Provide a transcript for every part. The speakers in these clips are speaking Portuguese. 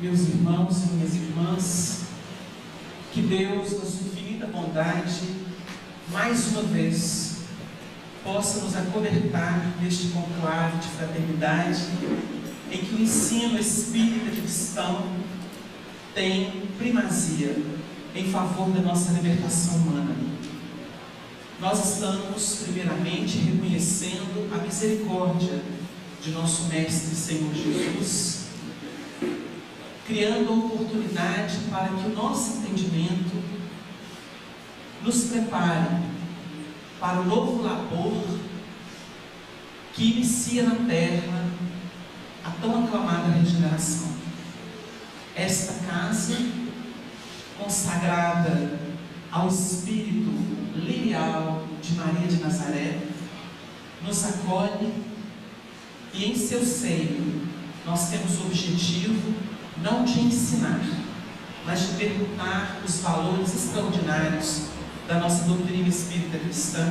Meus irmãos e minhas irmãs, que Deus, na sua infinita bondade, mais uma vez, possa nos acobertar neste conclave de fraternidade, em que o ensino espírita cristão tem primazia em favor da nossa libertação humana. Nós estamos, primeiramente, reconhecendo a misericórdia de nosso Mestre Senhor Jesus, criando a oportunidade para que o nosso entendimento nos prepare para o novo labor que inicia na terra a tão aclamada regeneração. Esta casa, consagrada ao Espírito lirial de Maria de Nazaré, nos acolhe e em seu seio nós temos o objetivo não de ensinar, mas de perguntar os valores extraordinários da nossa doutrina espírita cristã,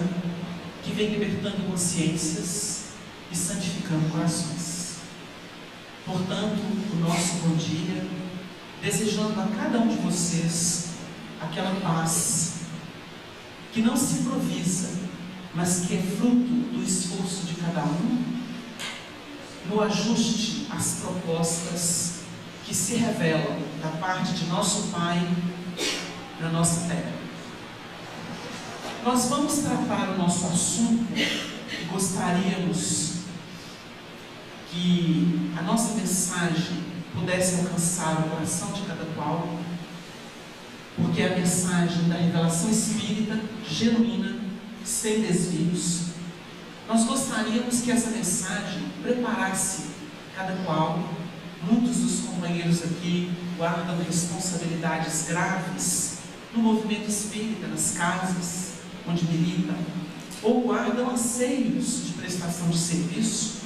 que vem libertando consciências e santificando corações. Portanto, o nosso bom dia, desejando a cada um de vocês aquela paz que não se improvisa, mas que é fruto do esforço de cada um, no ajuste às propostas que se revelam da parte de nosso Pai na nossa terra. Nós vamos tratar o nosso assunto e gostaríamos que a nossa mensagem pudesse alcançar o coração de cada qual, porque é a mensagem da revelação espírita, genuína, sem desvios. Nós gostaríamos que essa mensagem preparasse cada qual. Muitos dos companheiros aqui guardam responsabilidades graves no movimento espírita, nas casas onde militam, ou guardam anseios de prestação de serviço,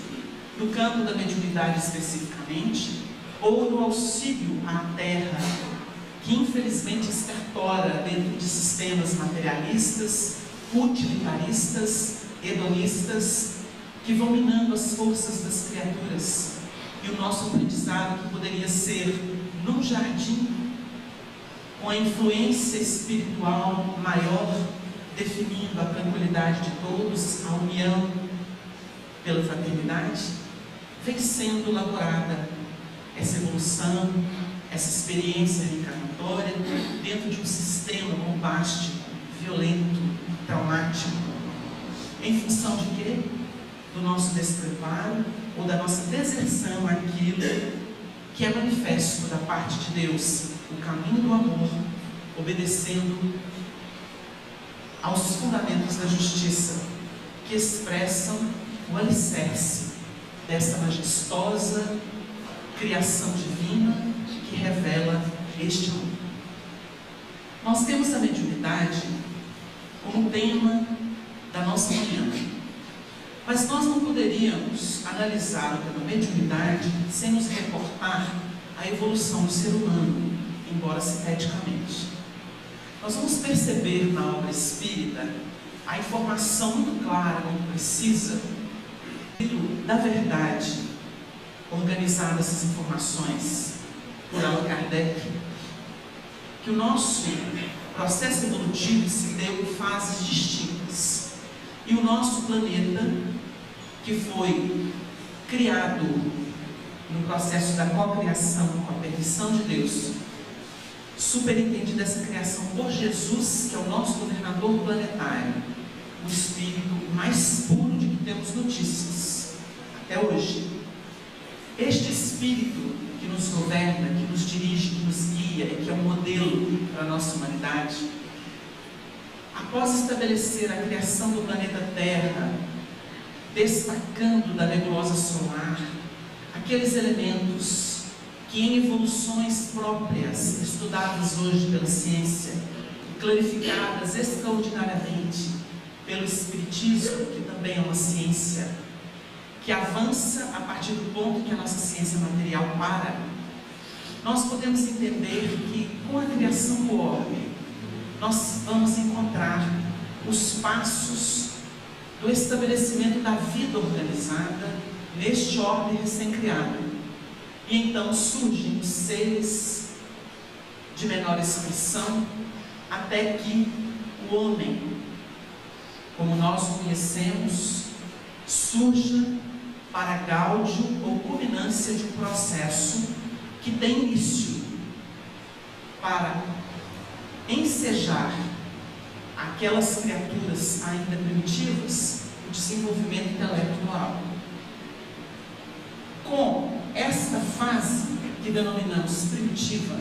no campo da mediunidade especificamente, ou no auxílio à terra, que infelizmente estertora dentro de sistemas materialistas, utilitaristas, hedonistas, que vão minando as forças das criaturas. E o nosso aprendizado, que poderia ser num jardim, com a influência espiritual maior, definindo a tranquilidade de todos, a união pela fraternidade, vem sendo elaborada essa evolução, essa experiência reencarnatória dentro de um sistema bombástico, violento, traumático, em função de quê? Do nosso despreparo ou da nossa deserção àquilo que é manifesto da parte de Deus, o caminho do amor, obedecendo aos fundamentos da justiça, que expressam o alicerce desta majestosa criação divina que revela este amor. Nós temos a mediunidade como tema da nossa manhã, mas nós não poderíamos analisar o tema mediunidade sem nos reportar à evolução do ser humano, embora sinteticamente. Nós vamos perceber na obra espírita a informação muito clara, muito precisa, da verdade, organizada essas informações por Allan Kardec, que o nosso processo evolutivo se deu em fases distintas, e o nosso planeta, que foi criado no processo da cocriação com a permissão de Deus, superentendida essa criação por Jesus, que é o nosso governador planetário, o espírito mais puro de que temos notícias até hoje. Este espírito que nos governa, que nos dirige, que nos guia e que é um modelo para a nossa humanidade, após estabelecer a criação do planeta Terra, destacando da nebulosa solar aqueles elementos que em evoluções próprias, estudadas hoje pela ciência, clarificadas extraordinariamente pelo Espiritismo, que também é uma ciência que avança a partir do ponto que a nossa ciência material para, nós podemos entender que com a criação do orbe, nós vamos encontrar os passos do estabelecimento da vida organizada neste orbe recém-criado. E então surgem os seres de menor expressão, até que o homem, como nós o conhecemos, surja para gáudio ou culminância de um processo que tem início para ensejar aquelas criaturas ainda primitivas o desenvolvimento intelecto-moral. Com esta fase que denominamos primitiva,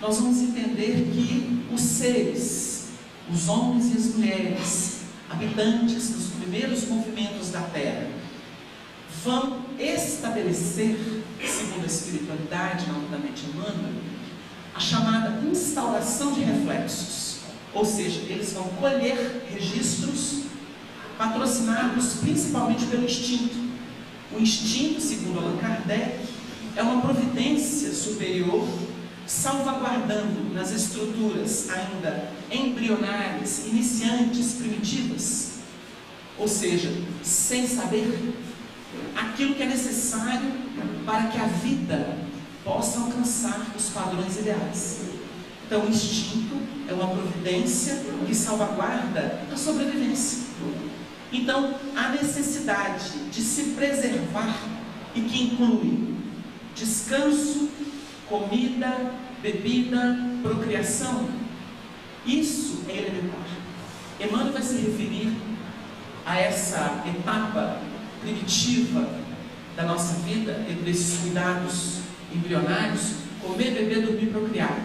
nós vamos entender que os seres, os homens e as mulheres, habitantes dos primeiros movimentos da Terra, vão estabelecer, segundo a espiritualidade na mente humana, a chamada instauração de reflexos. Ou seja, eles vão colher registros patrocinados principalmente pelo instinto. O instinto, segundo Allan Kardec, é uma providência superior, salvaguardando nas estruturas ainda embrionárias, iniciantes, primitivas, ou seja, sem saber aquilo que é necessário para que a vida possa alcançar os padrões ideais. Então, o instinto é uma providência que salvaguarda a sobrevivência. Então, a necessidade de se preservar, e que inclui descanso, comida, bebida, procriação, isso é elementar. Emmanuel vai se referir a essa etapa primitiva da nossa vida, desses cuidados embrionários, comer, beber, dormir, procriar,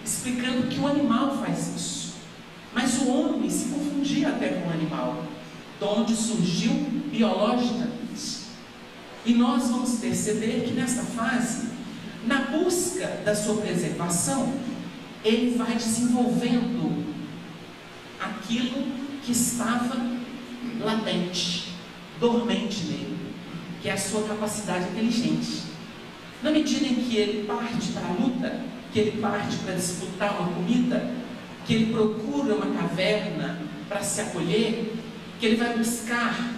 explicando que o animal faz isso. Mas o homem se confundia até com o animal, de onde surgiu biologicamente. E nós vamos perceber que nessa fase, na busca da sua preservação, ele vai desenvolvendo aquilo que estava latente, dormente nele, que é a sua capacidade inteligente. Na medida em que ele parte para a luta, que ele parte para disputar uma comida, que ele procura uma caverna para se acolher, que ele vai buscar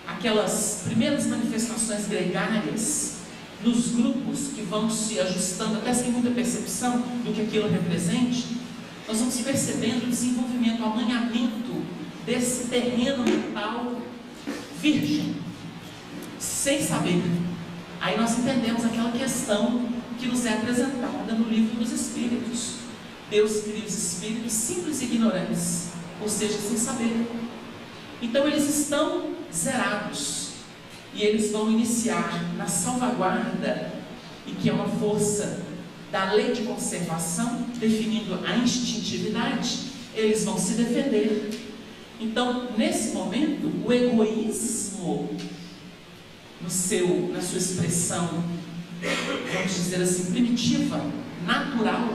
aquelas primeiras manifestações gregárias nos grupos que vão se ajustando até sem muita percepção do que aquilo represente, nós vamos percebendo o desenvolvimento, o amanhamento desse terreno mental virgem, sem saber. Aí nós entendemos aquela questão que nos é apresentada no livro dos Espíritos. Deus cria os espíritos simples e ignorantes, ou seja, sem saber. Então eles estão zerados e eles vão iniciar na salvaguarda, e que é uma força da lei de conservação, definindo a instintividade, eles vão se defender. Então, nesse momento, o egoísmo, na sua expressão, vamos dizer assim, primitiva, natural,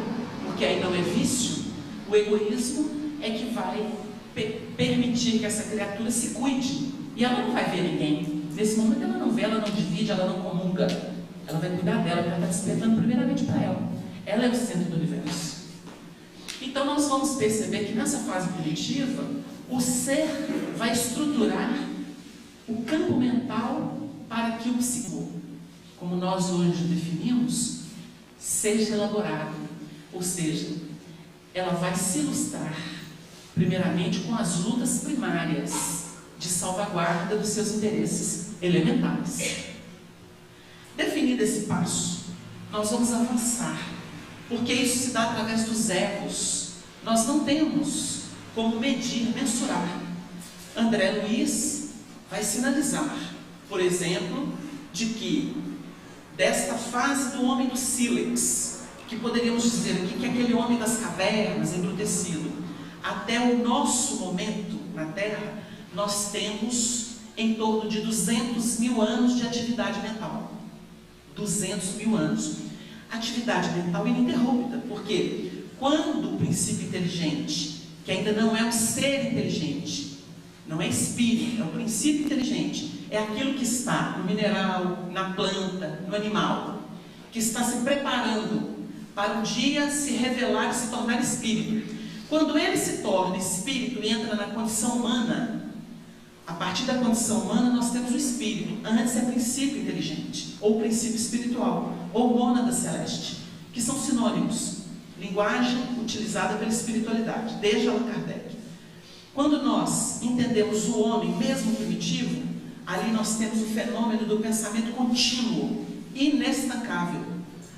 porque aí não é vício, o egoísmo é que vai permitir que essa criatura se cuide, e ela não vai ver ninguém. Nesse momento ela não vê, ela não divide, ela não comunga, ela vai cuidar dela, porque ela está despertando primeiramente para ela. Ela é o centro do universo. Então nós vamos perceber que nessa fase primitiva, o ser vai estruturar o campo mental para que o psico, como nós hoje definimos, seja elaborado. Ou seja, ela vai se ilustrar primeiramente com as lutas primárias de salvaguarda dos seus interesses elementares. Definido esse passo, nós vamos avançar, porque isso se dá através dos egos. Nós não temos como medir, mensurar. André Luiz vai sinalizar, por exemplo, de que desta fase do homem do sílex, que poderíamos dizer aqui que é aquele homem das cavernas, embrutecido, até o nosso momento na Terra, nós temos em torno de 200 mil anos de atividade mental. 200 mil anos. Atividade mental ininterrupta, porque quando o princípio inteligente, que ainda não é um ser inteligente, não é espírito, é um princípio inteligente, é aquilo que está no mineral, na planta, no animal, que está se preparando para um dia se revelar e se tornar espírito. Quando ele se torna espírito e entra na condição humana, A partir da condição humana, nós temos o espírito. Antes é princípio inteligente, ou princípio espiritual, ou mônada celeste, que são sinônimos. Linguagem utilizada pela espiritualidade, desde Allan Kardec. Quando nós entendemos o homem, mesmo primitivo, ali nós temos o fenômeno do pensamento contínuo, inestancável.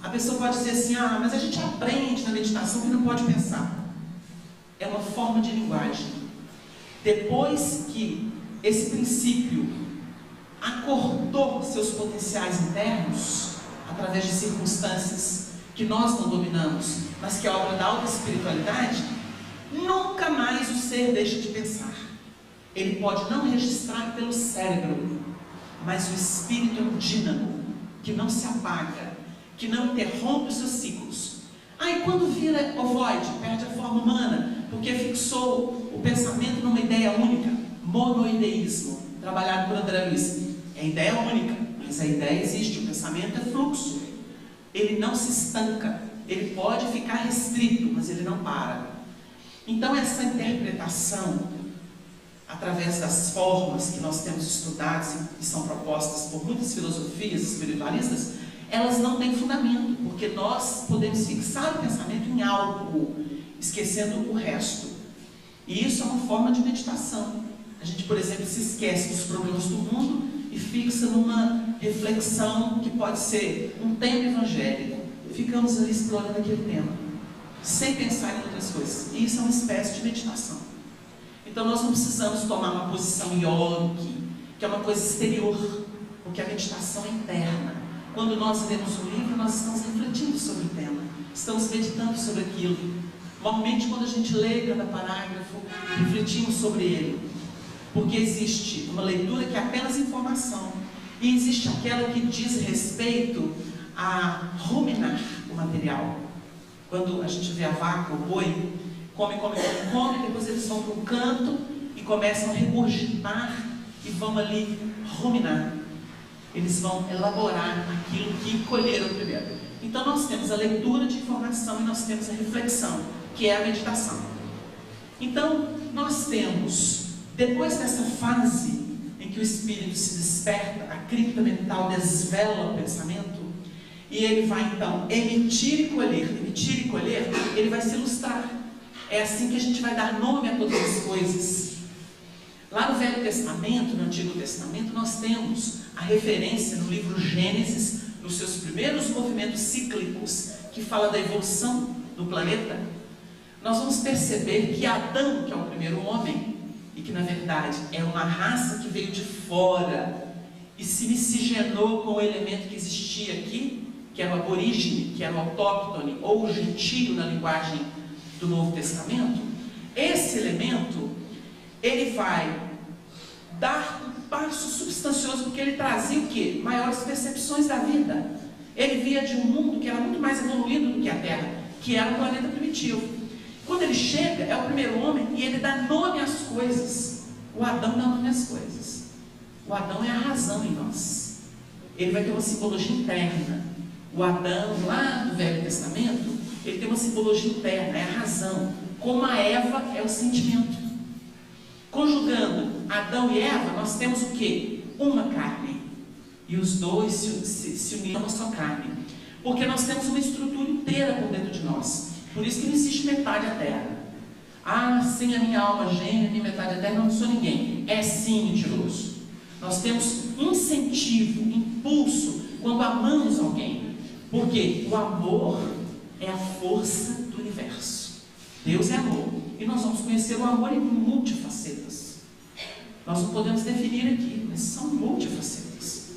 A pessoa pode dizer assim, mas a gente aprende na meditação que não pode pensar. É uma forma de linguagem. Depois que esse princípio acordou seus potenciais internos, através de circunstâncias que nós não dominamos, mas que é obra da alta espiritualidade, nunca mais o ser deixa de pensar. Ele pode não registrar pelo cérebro, mas o espírito é um dínamo, que não se apaga, que não interrompe os seus ciclos. E quando vira ovoide, perde a forma humana, porque fixou o pensamento numa ideia única, monoideísmo, trabalhado por André Luiz. É ideia única, mas a ideia existe, o pensamento é fluxo. Ele não se estanca, ele pode ficar restrito, mas ele não para. Então essa interpretação, através das formas que nós temos estudadas e são propostas por muitas filosofias espiritualistas, elas não têm fundamento, porque nós podemos fixar o pensamento em algo, esquecendo o resto. E isso é uma forma de meditação. A gente, por exemplo, se esquece dos problemas do mundo e fixa numa reflexão que pode ser um tema evangélico. Ficamos ali explorando aquele tema, sem pensar em outras coisas. E isso é uma espécie de meditação. Então nós não precisamos tomar uma posição yogi, que é uma coisa exterior, porque a meditação é interna. Quando nós lemos um livro, nós estamos refletindo sobre o tema, estamos meditando sobre aquilo. Normalmente, quando a gente lê cada parágrafo, refletimos sobre ele, porque existe uma leitura que é apenas informação, e existe aquela que diz respeito a ruminar o material. Quando a gente vê a vaca, o boi, come, depois eles vão para um canto e começam a regurgitar e vão ali ruminar. Eles vão elaborar aquilo que colheram primeiro. Então nós temos a leitura de informação e nós temos a reflexão, que é a meditação. Então nós temos, depois dessa fase em que o espírito se desperta, a cripta mental desvela o pensamento, e ele vai então emitir e colher, ele vai se ilustrar. É assim que a gente vai dar nome a todas as coisas. Lá no Velho Testamento, no Antigo Testamento, nós temos a referência no livro Gênesis, nos seus primeiros movimentos cíclicos, que fala da evolução do planeta. Nós vamos perceber que Adão, que é o primeiro homem, e que na verdade é uma raça que veio de fora e se miscigenou com o elemento que existia aqui, que era o aborígene, que era o autóctone, ou o gentio na linguagem do Novo Testamento. Esse elemento, ele vai dar um passo substancioso, porque ele trazia o quê? Maiores percepções da vida. Ele via de um mundo que era muito mais evoluído do que a Terra, que era um planeta primitivo. Quando ele chega, é o primeiro homem, e ele dá nome às coisas. O Adão dá nome às coisas. O Adão é a razão em nós. Ele vai ter uma simbologia interna. O Adão, lá do Velho Testamento, ele tem uma simbologia interna, é a razão. Como a Eva é o sentimento. Conjugando Adão e Eva, nós temos o quê? Uma carne. E os dois se uniram a uma só carne. Porque nós temos uma estrutura inteira por dentro de nós. Por isso que não existe metade da terra. Sem a minha alma gêmea, minha metade da terra, eu não sou ninguém. É sim mentiroso. Nós temos incentivo, impulso, quando amamos alguém. Porque o amor é a força do universo. Deus é amor. E nós vamos conhecer o amor em multifacetas. Nós não podemos definir aqui, mas são multifacetas.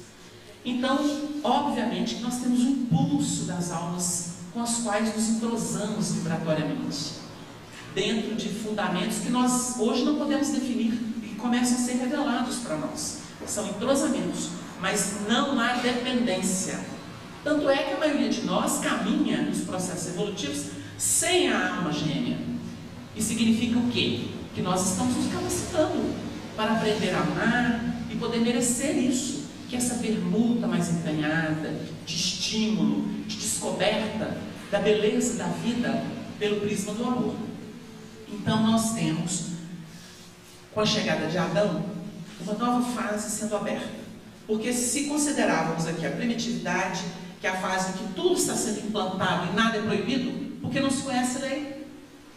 Então, obviamente que nós temos o impulso das almas com as quais nos entrosamos vibratoriamente, dentro de fundamentos que nós hoje não podemos definir e que começam a ser revelados para nós. São entrosamentos, mas não há dependência. Tanto é que a maioria de nós caminha nos processos evolutivos sem a alma gêmea. E significa o quê? Que nós estamos nos capacitando para aprender a amar e poder merecer isso, que é essa permuta mais entranhada, de estímulo, de descoberta da beleza da vida pelo prisma do amor. Então nós temos, com a chegada de Adão, uma nova fase sendo aberta. Porque se considerávamos aqui a primitividade, que é a fase em que tudo está sendo implantado e nada é proibido, porque não se conhece a lei.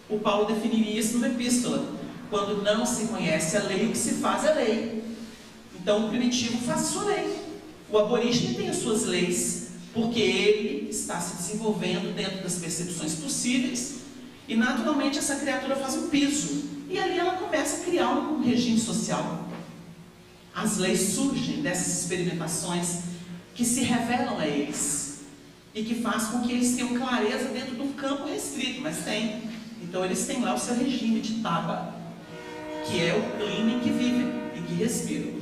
O Paulo definiria isso numa epístola. Quando não se conhece a lei, o que se faz é lei. Então o primitivo faz a sua lei. O aborígene tem as suas leis, porque ele está se desenvolvendo dentro das percepções possíveis, e naturalmente essa criatura faz um piso, e ali ela começa a criar um regime social. As leis surgem dessas experimentações que se revelam a eles, e que faz com que eles tenham clareza dentro de um campo restrito, mas tem. Então eles têm lá o seu regime de taba, que é o clima em que vivem e que respiram.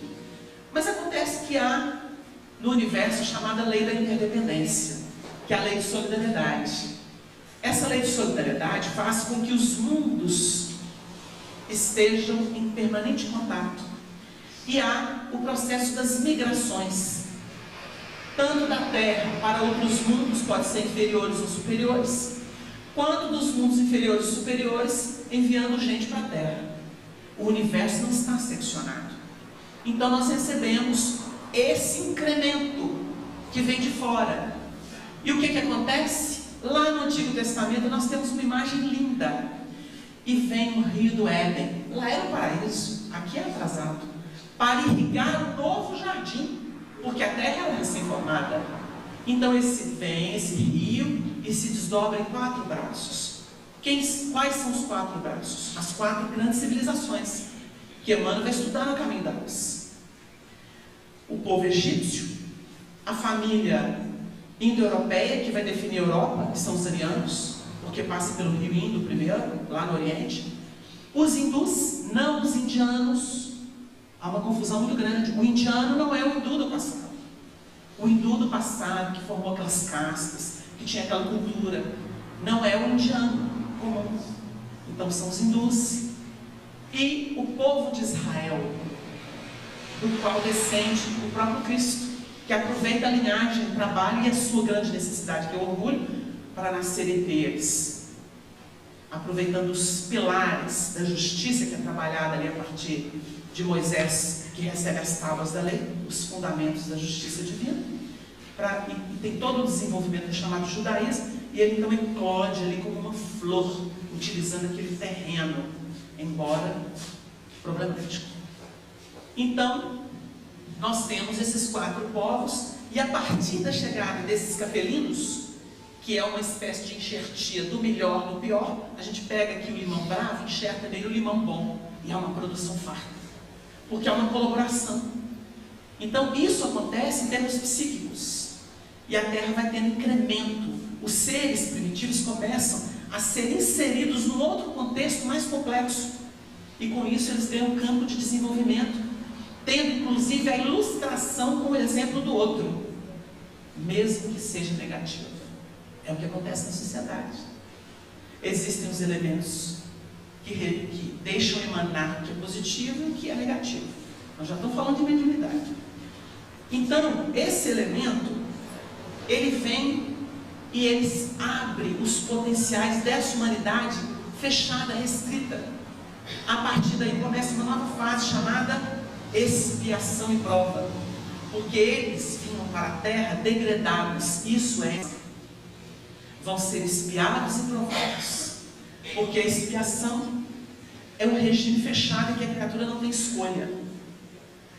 Mas acontece que há no universo a chamada lei da interdependência, que é a lei de solidariedade. Essa lei de solidariedade faz com que os mundos estejam em permanente contato. E há o processo das migrações, tanto da Terra para outros mundos, pode ser inferiores ou superiores, quanto dos mundos inferiores e superiores, enviando gente para a Terra. O universo não está seccionado. Então nós recebemos esse incremento que vem de fora. E o que acontece? Lá no Antigo Testamento nós temos uma imagem linda. E vem o rio do Éden. Lá era o paraíso, aqui é atrasado, para irrigar o novo jardim, porque a terra era recém-formada. Então vem esse rio e se desdobra em 4 braços. Quais são os 4 braços? As 4 grandes civilizações que Emmanuel vai estudar no Caminho da Luz. O povo egípcio, a família indo-europeia, que vai definir a Europa, que são os arianos, porque passa pelo rio Indo primeiro, lá no Oriente. Os hindus, não os indianos. Há uma confusão muito grande. O indiano não é o hindu do passado. O hindu do passado, que formou aquelas castas, que tinha aquela cultura, não é o indiano comum. Então são os hindus. E o povo de Israel, do qual descende o próprio Cristo, que aproveita a linhagem, o trabalho e a sua grande necessidade, que é o orgulho, para nascerem deles, aproveitando os pilares da justiça que é trabalhada ali a partir de Moisés, que recebe as tábuas da lei, os fundamentos da justiça divina, e tem todo o desenvolvimento chamado judaísmo, e ele então eclode ali como uma flor, utilizando aquele terreno, embora problemático. Então, nós temos esses 4 povos, e a partir da chegada desses capelinos, que é uma espécie de enxertia do melhor no pior, a gente pega aqui o limão bravo e enxerta nele o limão bom, e é uma produção farta, porque é uma colaboração. Então isso acontece em termos psíquicos, e a Terra vai tendo incremento. Os seres primitivos começam a ser inseridos num outro contexto mais complexo, e com isso eles ganham um campo de desenvolvimento, tendo inclusive a ilustração com o exemplo do outro, mesmo que seja negativo. É o que acontece na sociedade. Existem os elementos que deixam emanar o que é positivo e o que é negativo. Nós já estamos falando de mediunidade. Então, esse elemento, ele vem e ele abre os potenciais dessa humanidade fechada, restrita. A partir daí começa uma nova fase chamada expiação e prova. Porque eles vinham para a Terra degradados, isso é, vão ser espiados e provados, porque a expiação é um regime fechado em que a criatura não tem escolha.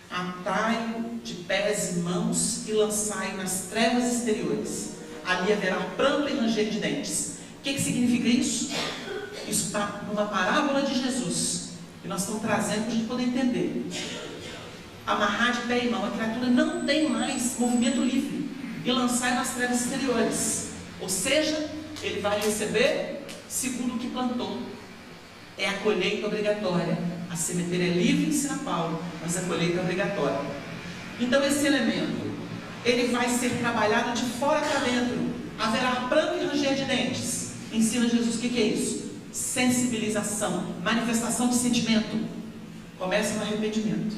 Atai-o de pés e mãos e lançai nas trevas exteriores, ali haverá pranto e ranger de dentes. O que significa isso? Isso está numa parábola de Jesus, que nós estamos trazendo para a gente poder entender. Amarrar de pé e mão, a criatura não tem mais movimento livre, e lançai nas trevas exteriores. Ou seja, ele vai receber segundo o que plantou. É a colheita obrigatória. A sementeira é livre, ensina Paulo, mas a colheita é obrigatória. Então esse elemento, ele vai ser trabalhado de fora para dentro. Haverá pranto e ranger de dentes. Ensina Jesus o que é isso? Sensibilização, manifestação de sentimento. Começa no arrependimento,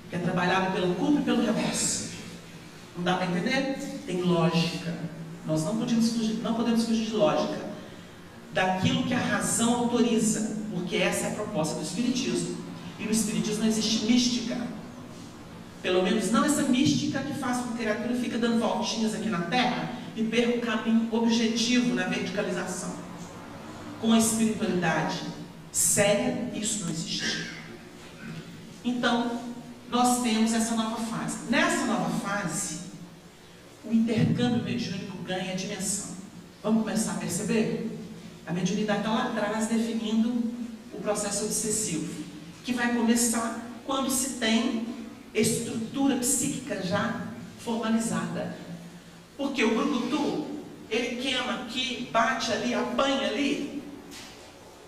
que é trabalhado pela culpa e pelo remorso. Não dá para entender? Tem lógica. Nós não podemos fugir de lógica, daquilo que a razão autoriza, porque essa é a proposta do Espiritismo. E no Espiritismo não existe mística. Pelo menos não essa mística que faz com que a criatura fique dando voltinhas aqui na Terra e perca o caminho objetivo na verticalização. Com a espiritualidade séria, isso não existe. Então, nós temos essa nova fase. Nessa nova fase, o intercâmbio mediúnico ganha dimensão. Vamos começar a perceber? A mediunidade está lá atrás definindo o processo obsessivo, que vai começar quando se tem estrutura psíquica já formalizada. Porque o brucutu, ele queima aqui, bate ali, apanha ali,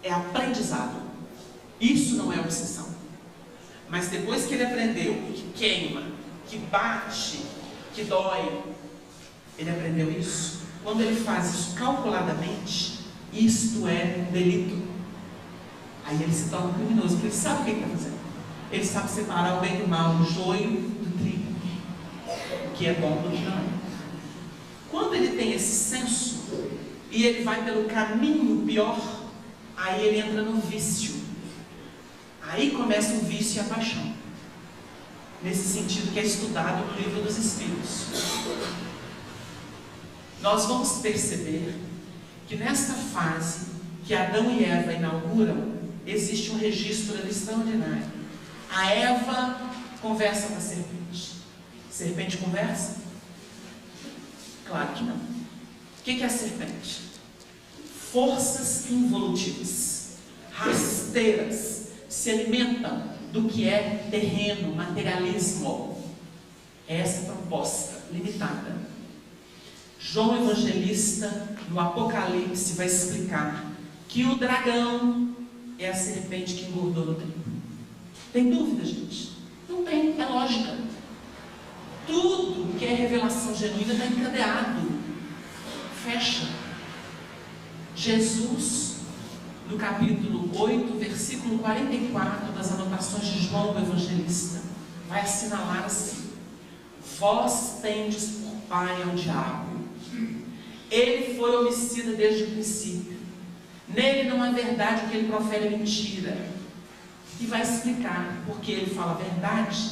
é aprendizado. Isso não é obsessão. Mas depois que ele aprendeu que queima, que bate, que dói, ele aprendeu isso. Quando ele faz isso calculadamente, isto é um delito. Aí ele se torna criminoso, porque ele sabe o que ele está fazendo. Ele sabe separar o bem do mal, o joio do trigo, o que é bom do que não é. Quando ele tem esse senso, e ele vai pelo caminho pior, aí ele entra no vício. Aí começa o vício e a paixão. Nesse sentido que é estudado no livro dos Espíritos. Nós vamos perceber que nesta fase que Adão e Eva inauguram, existe um registro ali extraordinário. A Eva conversa com a serpente. Serpente conversa? Claro que não. O que é a serpente? Forças involutivas, rasteiras, se alimentam do que é terreno, materialismo. É essa proposta limitada. João Evangelista, no Apocalipse, vai explicar que o dragão é a serpente que engordou no trigo. Tem dúvida, gente? Não tem, é lógica. Tudo que é revelação genuína está encadeado. Fecha. Jesus, no capítulo 8, versículo 44 das anotações de João Evangelista, vai assinalar assim: vós tendes por pai ao diabo. Ele foi homicida desde o princípio. Nele não há verdade, o que ele profere é mentira. E vai explicar porque ele fala a verdade.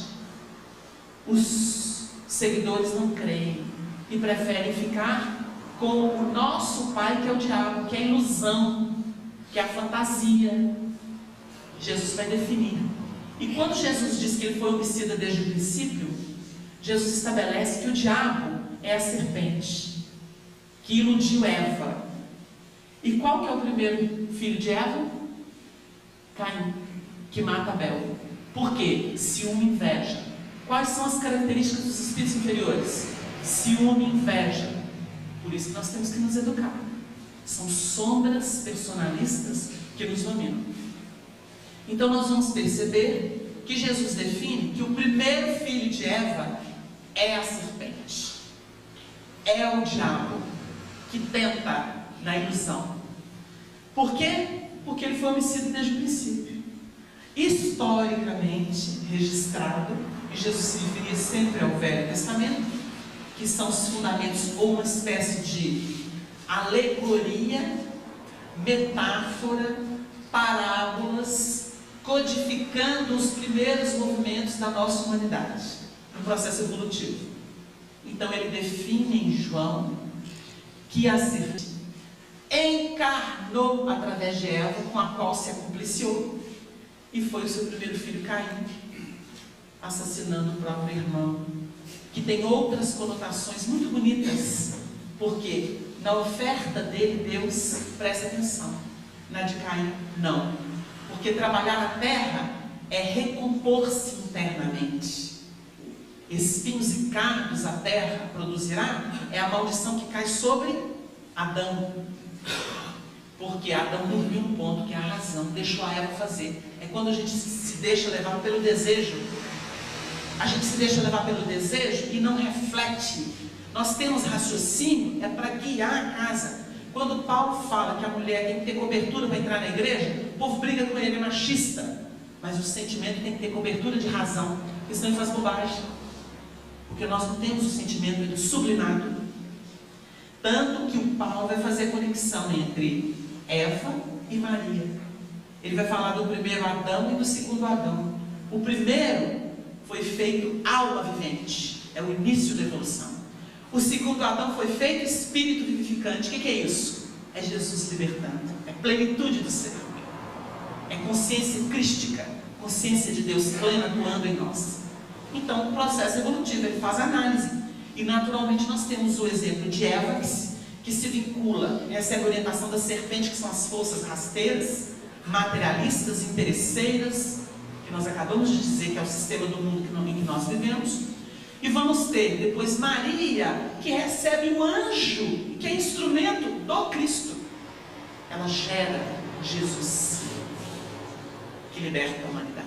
Os seguidores não creem e preferem ficar com o nosso pai, que é o diabo, que é a ilusão, que é a fantasia. Jesus vai definir. E quando Jesus diz que ele foi homicida desde o princípio, Jesus estabelece que o diabo é a serpente que iludiu Eva. E qual que é o primeiro filho de Eva? Caim, que mata Abel. Por quê? Ciúme e inveja. Quais são as características dos espíritos inferiores? Ciúme e inveja. Por isso que nós temos que nos educar. São sombras personalistas que nos dominam. Então nós vamos perceber que Jesus define que o primeiro filho de Eva é a serpente. É o diabo que tenta na ilusão. Por quê? Porque ele foi homicida desde o princípio. Historicamente registrado, e Jesus se referia sempre ao Velho Testamento, que são os fundamentos ou uma espécie de alegoria, metáfora, parábolas, codificando os primeiros movimentos da nossa humanidade, no processo evolutivo. Então ele define em João que a serpente encarnou através de Eva, com a qual se acompliciou, e foi o seu primeiro filho Caim, assassinando o próprio irmão, que tem outras conotações muito bonitas, porque na oferta dele Deus, presta atenção, na de Caim não, porque trabalhar a terra é recompor-se internamente. Espinhos e cardos a terra produzirá, é a maldição que cai sobre Adão, porque Adão dormiu um ponto que é a razão, deixou a Eva fazer. É quando a gente se deixa levar pelo desejo, a gente se deixa levar pelo desejo e não reflete. Nós temos raciocínio, é para guiar a casa. Quando Paulo fala que a mulher tem que ter cobertura para entrar na igreja, o povo briga com ele, é machista, mas o sentimento tem que ter cobertura de razão, porque senão ele faz bobagem, porque nós não temos o sentimento sublimado. Tanto que o Paulo vai fazer a conexão entre Eva e Maria. Ele vai falar do primeiro Adão e do segundo Adão. O primeiro foi feito alma vivente, é o início da evolução. O segundo Adão foi feito espírito vivificante. O que é isso? É Jesus libertando, é plenitude do ser, é consciência crística, consciência de Deus plena atuando em nós. Então o processo evolutivo, ele faz análise, e naturalmente nós temos o exemplo de Eva, que se vincula, recebe a orientação da serpente, que são as forças rasteiras, materialistas, interesseiras, que nós acabamos de dizer que é o sistema do mundo em que nós vivemos. E vamos ter depois Maria, que recebe o anjo, que é instrumento do Cristo. Ela gera Jesus, que liberta a humanidade.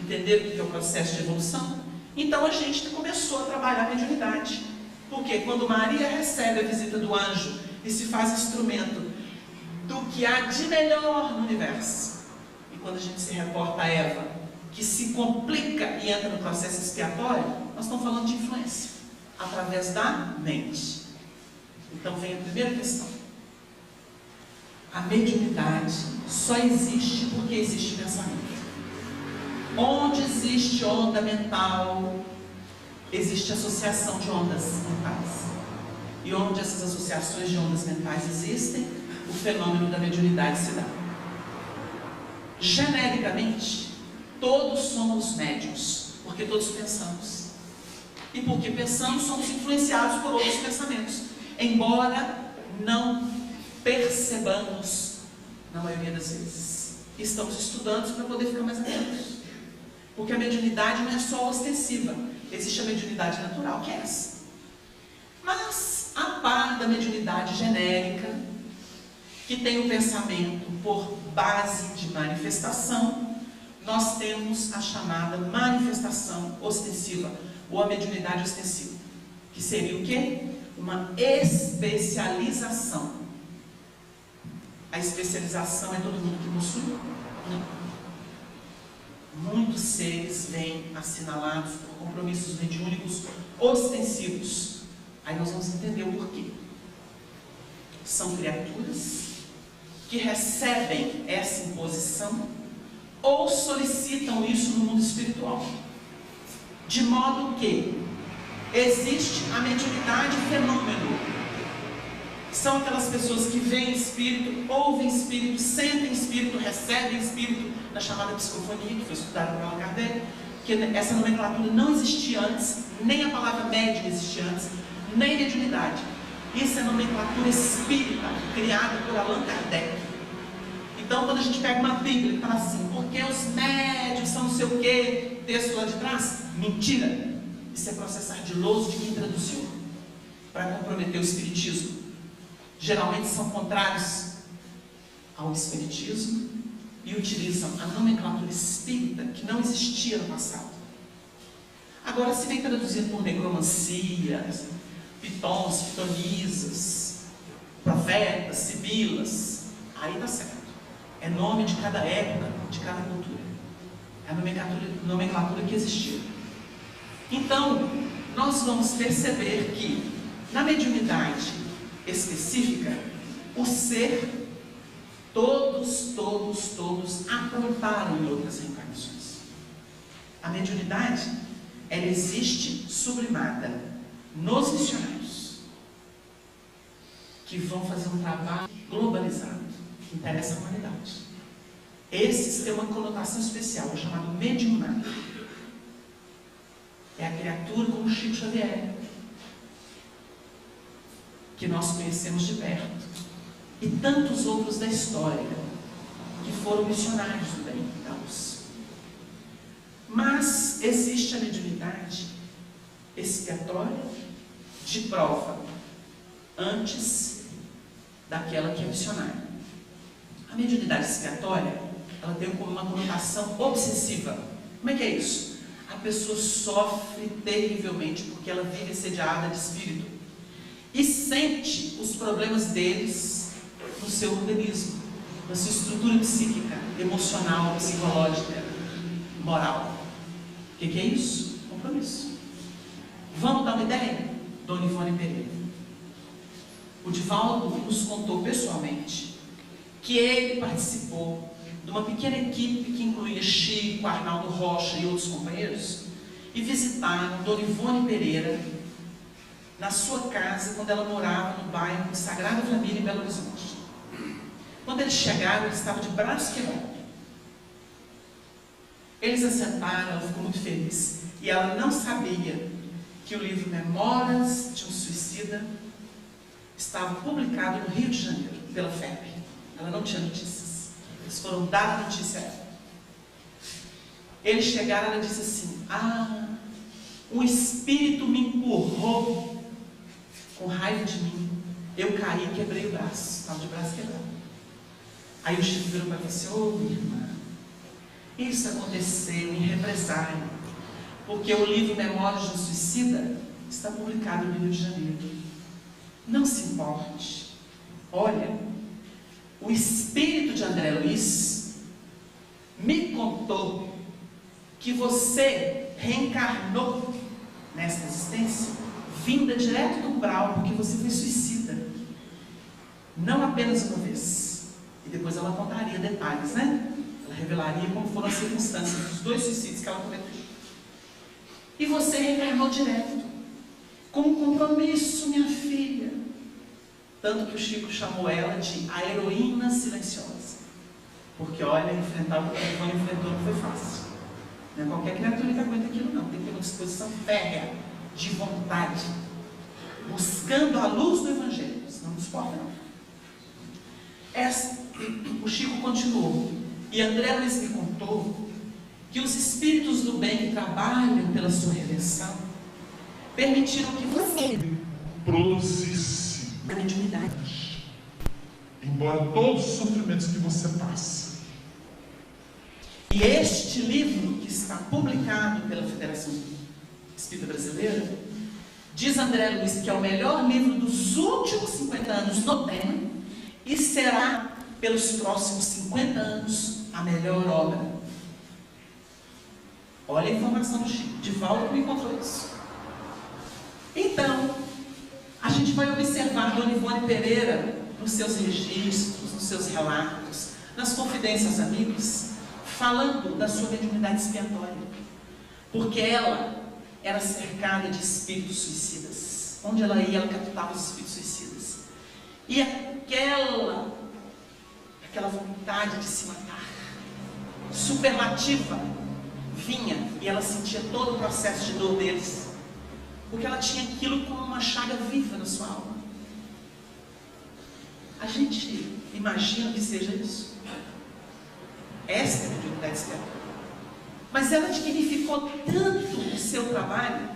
Entenderam o que é o processo de evolução? Então a gente começou a trabalhar a mediunidade. Porque quando Maria recebe a visita do anjo e se faz instrumento do que há de melhor no universo, e quando a gente se reporta a Eva, que se complica e entra no processo expiatório, nós estamos falando de influência, através da mente. Então vem a primeira questão. A mediunidade só existe porque existe pensamento. Onde existe onda mental, existe associação de ondas mentais. E onde essas associações de ondas mentais existem, o fenômeno da mediunidade se dá. Genericamente, todos somos médiuns, porque todos pensamos. E porque pensamos, somos influenciados por outros pensamentos, embora não percebamos, na maioria das vezes. Estamos estudando para poder ficar mais atentos. Porque a mediunidade não é só ostensiva. Existe a mediunidade natural, que é essa. Mas, a par da mediunidade genérica, que tem o pensamento por base de manifestação, nós temos a chamada manifestação ostensiva, ou a mediunidade ostensiva, que seria o quê? Uma especialização. A especialização é todo mundo que possui? Não. Muitos seres vêm assinalados por compromissos mediúnicos ostensivos. Aí nós vamos entender o porquê. São criaturas que recebem essa imposição ou solicitam isso no mundo espiritual. De modo que existe a mediunidade fenômeno. São aquelas pessoas que veem espírito, ouvem espírito, sentem espírito, recebem espírito, na chamada psicofonia, que foi estudada por Allan Kardec, que essa nomenclatura não existia antes, nem a palavra médium existia antes, nem mediunidade. Isso é nomenclatura espírita, criada por Allan Kardec. Então, quando a gente pega uma Bíblia e fala assim, porque os médiuns são não sei o quê, texto lá de trás, mentira. Isso é processo ardiloso de quem traduziu, para comprometer o espiritismo. Geralmente são contrários ao espiritismo e utilizam a nomenclatura espírita que não existia no passado. Agora, se vem traduzido por necromancia, pitons, pitonisas, profetas, sibilas, aí está certo. É nome de cada época, de cada cultura. É a nomenclatura que existiu. Então, nós vamos perceber que na mediunidade específica, o ser, todos aprontaram em outras reencarnações. A mediunidade, ela existe sublimada nos missionários, que vão fazer um trabalho globalizado, que interessa a humanidade. Esses têm uma conotação especial, é chamado mediunato. É a criatura como Chico Xavier, que nós conhecemos de perto, e tantos outros da história, que foram missionários do bem, da luz. Mas existe a mediunidade expiatória de prova, antes daquela que é missionária. A mediunidade expiatória, ela tem como uma conotação obsessiva. Como é que é isso? A pessoa sofre terrivelmente porque ela vive assediada de espírito e sente os problemas deles no seu organismo, na sua estrutura psíquica, emocional, psicológica, moral. O que é isso? Compromisso. Vamos dar uma ideia? Dona Ivone Pereira. O Divaldo nos contou pessoalmente que ele participou de uma pequena equipe que incluía Chico, Arnaldo Rocha e outros companheiros, e visitaram Dona Ivone Pereira na sua casa, quando ela morava no bairro Sagrada Família, em Belo Horizonte. Quando eles chegaram, ele estava de braço quebrado. Eles assentaram, ela ficou muito feliz. E ela não sabia que o livro Memórias de um Suicida estava publicado no Rio de Janeiro, pela FEB. Ela não tinha notícias. Eles foram dar a notícia a ela. Eles chegaram, ela disse assim: um espírito me empurrou com raiva de mim. Eu caí e quebrei o braço. Estava de braço quebrado. Aí o Chico virou para ela e disse: minha irmã, isso aconteceu em represália, porque o livro Memórias de um Suicida está publicado no Rio de Janeiro. Não se importe. Olha, o espírito de André Luiz me contou que você reencarnou nessa existência, vinda direto do umbral, porque você foi suicida. Não apenas uma vez. E depois ela contaria detalhes, né? Ela revelaria como foram as circunstâncias dos 2 suicídios que ela cometeu. E você reencarnou direto, com um compromisso, minha filha. Tanto que o Chico chamou ela de a heroína silenciosa. Porque, olha, enfrentar o que a Ivone enfrentou não foi fácil. Não é qualquer criatura que aguenta aquilo, não. Tem que ter uma disposição férrea, de vontade, buscando a luz do Evangelho. Senão não suporta, não. O Chico continuou. E André Luiz me contou que os espíritos do bem que trabalham pela sua redenção permitiram que você produzisse a mediunidade. Embora todos os sofrimentos que você passa. E este livro, que está publicado pela Federação Espírita Brasileira, diz André Luiz que é o melhor livro dos últimos 50 anos no tema, e será, pelos próximos 50 anos, a melhor obra. Olha a informação do Chico. Divaldo que me encontrou isso. Então, a gente vai observar Dona Ivone Pereira nos seus registros, nos seus relatos, nas confidências aos amigos, falando da sua mediunidade expiatória. Porque ela era cercada de espíritos suicidas. Onde ela ia, ela captava os espíritos suicidas. E aquela vontade de se matar, superlativa, vinha, e ela sentia todo o processo de dor deles, porque ela tinha aquilo como uma chaga viva na sua alma. A gente imagina que seja isso. Esta é a mediunidade expiatória. Mas ela dignificou tanto o seu trabalho,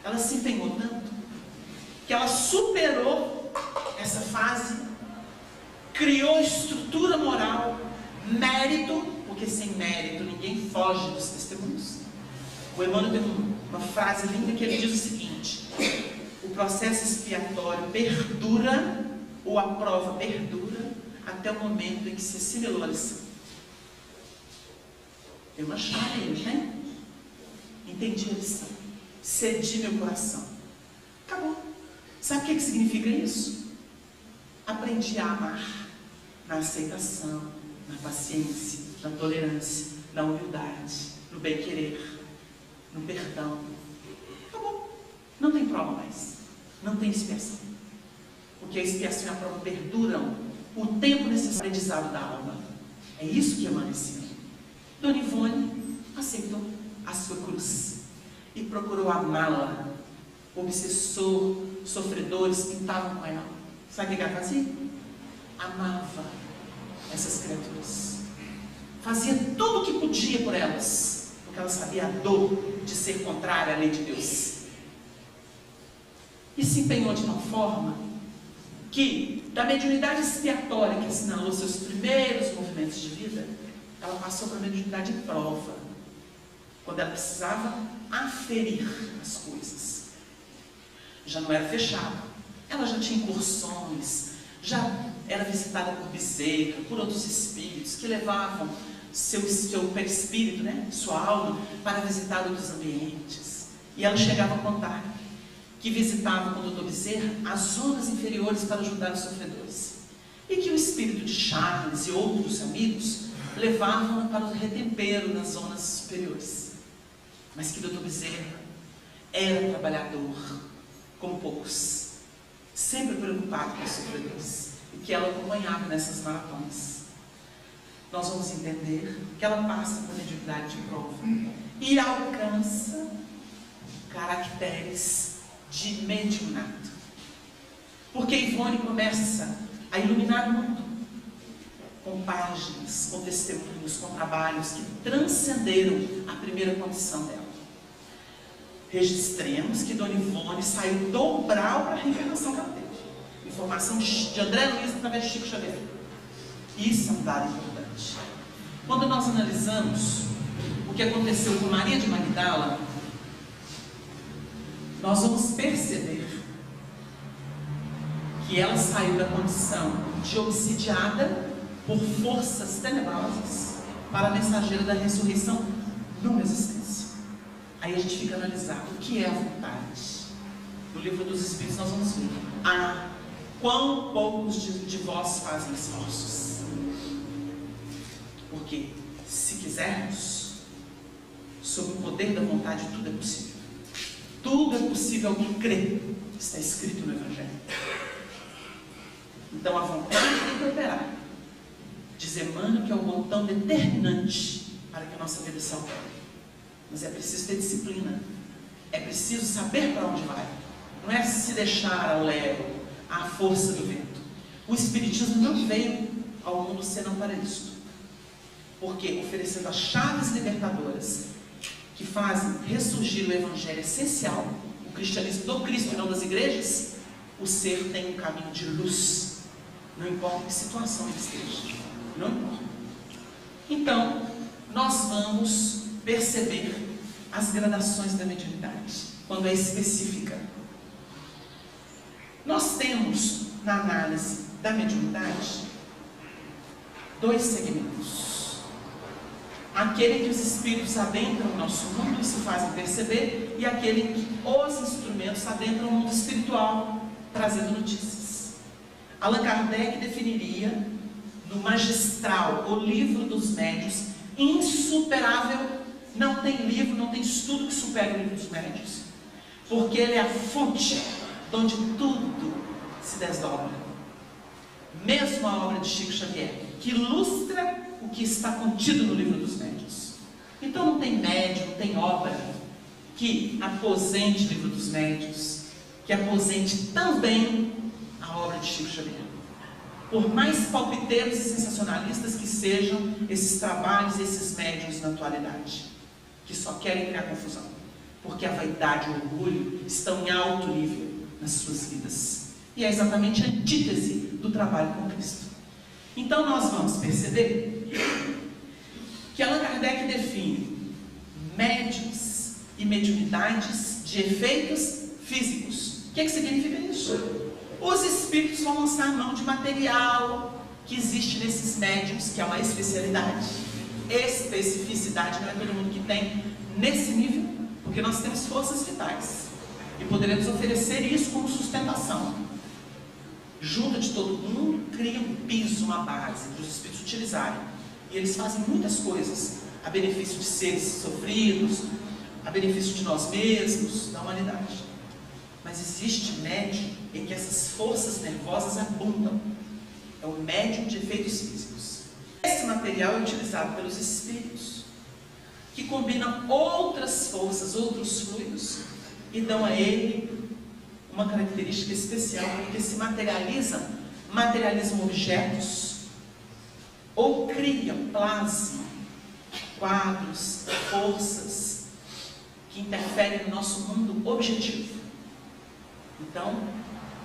ela se empenhou tanto, que ela superou essa fase, criou estrutura moral, mérito, porque sem mérito ninguém foge dos testemunhos. O Emmanuel tem uma frase linda que ele diz o seguinte: o processo expiatório perdura, ou a prova perdura, até o momento em que se assimilou a lição. Eu achava ele, né? Entendi a lição, cedi meu coração, acabou. Sabe o que significa isso? Aprendi a amar na aceitação, na paciência, na tolerância, na humildade, no bem-querer, no perdão. Acabou. Não tem prova mais. Não tem expiação. Porque a expiação e a prova perduram o tempo necessário para o aprendizado da alma. É isso que Emmanuel ensina. Dona Ivone aceitou a sua cruz e procurou amá-la. O obsessor, sofredores pintavam com ela. Sabe o que ela fazia? Amava essas criaturas. Fazia tudo o que podia por elas, porque ela sabia a dor de ser contrária à lei de Deus. E se empenhou de tal forma que, da mediunidade expiatória que assinalou seus primeiros movimentos de vida, ela passou para a mediunidade prova, quando ela precisava aferir as coisas. Já não era fechada, ela já tinha incursões, já era visitada por Bezerra, por outros espíritos que levavam seu perispírito, né, sua alma, para visitar outros ambientes. E ela chegava a contar que visitava com o Dr. Bezerra as zonas inferiores para ajudar os sofredores. E que o espírito de Charles e outros amigos levavam para o retempero nas zonas superiores. Mas que o Dr. Bezerra era trabalhador, como poucos, sempre preocupado com os sofredores, e que ela acompanhava nessas maratonas. Nós vamos entender que ela passa por mediunidade de prova e alcança caracteres de mediunato. Porque Ivone começa a iluminar o mundo com páginas, com testemunhos, com trabalhos que transcenderam a primeira condição dela. Registremos que Dona Ivone saiu do umbral para a reencarnação que ela teve. Informação de André Luiz através de Chico Xavier. Isso é um dado importante. Quando nós analisamos o que aconteceu com Maria de Magdala, nós vamos perceber que ela saiu da condição de obsidiada por forças tenebrosas para a mensageira da ressurreição numa existência. Aí a gente fica analisando o que é a vontade. No livro dos Espíritos nós vamos ver quão poucos de vós fazem esforços. Porque se quisermos, sob o poder da vontade, tudo é possível. Tudo é possível ao que crê. Está escrito no Evangelho. Então a vontade tem que operar. Diz Emmanuel que é o botão determinante para que a nossa vida se altere. Mas é preciso ter disciplina. É preciso saber para onde vai. Não é se deixar ao léu, à força do vento. O Espiritismo não veio ao mundo senão para isto. Porque oferecendo as chaves libertadoras que fazem ressurgir o Evangelho essencial, o cristianismo do Cristo e não das igrejas, o ser tem um caminho de luz. Não importa em que situação ele esteja. Não importa. Então, nós vamos perceber as gradações da mediunidade, quando é específica. Nós temos, na análise da mediunidade, dois segmentos. Aquele que os espíritos adentram o nosso mundo e se fazem perceber, e aquele que os instrumentos adentram o mundo espiritual, trazendo notícias. Allan Kardec definiria no Magistral, o livro dos médios, insuperável. Não tem livro, não tem estudo que supere o livro dos médios, porque ele é a fonte de onde tudo se desdobra. Mesmo a obra de Chico Xavier, que ilustra o que está contido no livro dos médios. Então não tem médium, não tem obra que aposente o livro dos médios, que aposente também a obra de Chico Xavier. Por mais palpiteiros e sensacionalistas que sejam esses trabalhos, esses médiuns na atualidade, que só querem criar confusão, porque a vaidade e o orgulho estão em alto nível nas suas vidas, e é exatamente a antítese do trabalho com Cristo. Então nós vamos perceber que Allan Kardec define médiuns e mediunidades de efeitos físicos. O que significa isso? Os espíritos vão lançar a mão de material que existe nesses médiuns, que é uma especialidade. Especificidade não é todo mundo que tem nesse nível, porque nós temos forças vitais e poderemos oferecer isso como sustentação. Junta de todo mundo, cria um piso, uma base para os espíritos utilizarem. E eles fazem muitas coisas a benefício de seres sofridos, a benefício de nós mesmos, da humanidade. Mas existe médium em que essas forças nervosas abundam. É o médium de efeitos físicos. Esse material é utilizado pelos espíritos, que combinam outras forças, outros fluidos, e dão a ele uma característica especial, porque se materializam objetos, ou criam, plasmam quadros, forças que interferem no nosso mundo objetivo. Então,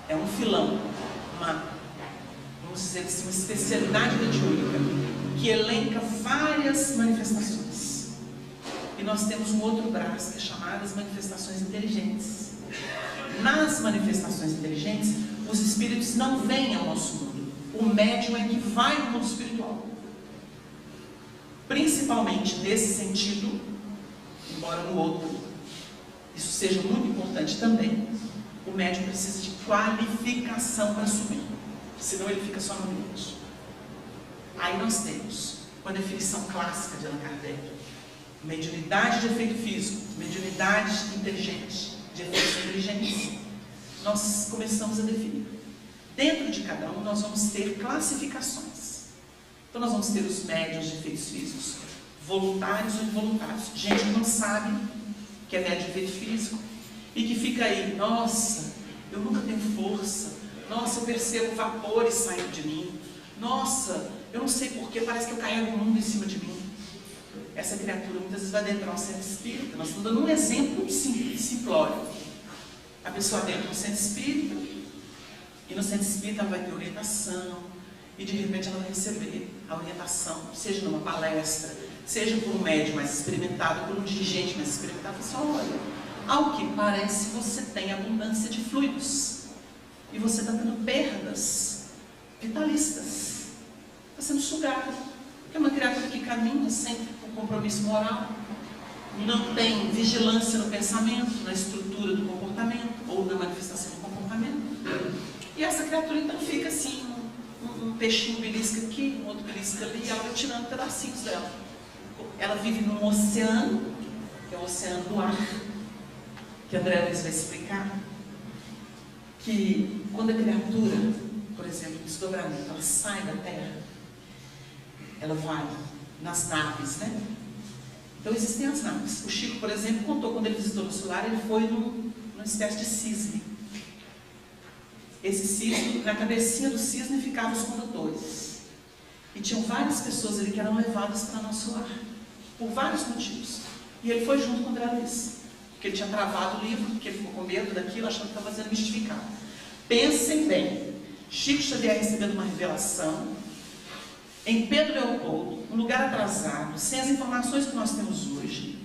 é um filão, vamos dizer assim, uma especialidade mediúnica que elenca várias manifestações. E nós temos um outro braço que é chamado as manifestações inteligentes. Nas manifestações inteligentes, os espíritos não vêm ao nosso mundo. O médium é que vai no mundo espiritual. Principalmente nesse sentido, embora no outro isso seja muito importante também, o médium precisa de qualificação para subir, senão ele fica só no ambiente. Aí nós temos, com a definição clássica de Allan Kardec, mediunidade de efeito físico, mediunidade inteligente, de efeitos de inteligência, nós começamos a definir. Dentro de cada um, nós vamos ter classificações. Então, nós vamos ter os médios de efeitos físicos, voluntários ou involuntários. Gente que não sabe que é médio de efeito físico e que fica aí, nossa, eu nunca tenho força, nossa, eu percebo vapores saindo de mim, nossa, eu não sei porquê, parece que eu carrego o mundo em cima de mim. Essa criatura muitas vezes vai adentrar um centro espírita. Nós estamos dando um exemplo simples, simplório. A pessoa adentra um centro espírita, e no centro espírita ela vai ter orientação, e de repente ela vai receber a orientação, seja numa palestra, seja por um médium mais experimentado, por um dirigente mais experimentado. Só olha, ao que parece você tem abundância de fluidos, e você está tendo perdas vitalistas, está sendo sugado, porque é uma criatura que caminha sem o compromisso moral, não tem vigilância no pensamento, na estrutura do comportamento, ou na manifestação do comportamento. E essa criatura então fica assim, um peixinho belisca aqui, um outro belisca ali, e ela vai tirando pedacinhos dela. Ela vive num oceano, que é o oceano do ar, que André Luiz vai explicar, que quando a criatura, por exemplo, no desdobramento, ela sai da Terra, ela vai nas naves, né? Então existem as naves. O Chico, por exemplo, contou quando ele visitou no solar, ele foi numa espécie de cisne. Esse cisne, na cabecinha do cisne ficavam os condutores. E tinham várias pessoas ali que eram levadas para nosso lar, por vários motivos. E ele foi junto com o André Luiz, porque ele tinha travado o livro, porque ele ficou com medo daquilo, achando que estava sendo mistificado. Pensem bem, Chico Xavier recebendo uma revelação, em Pedro Leopoldo, um lugar atrasado, sem as informações que nós temos hoje.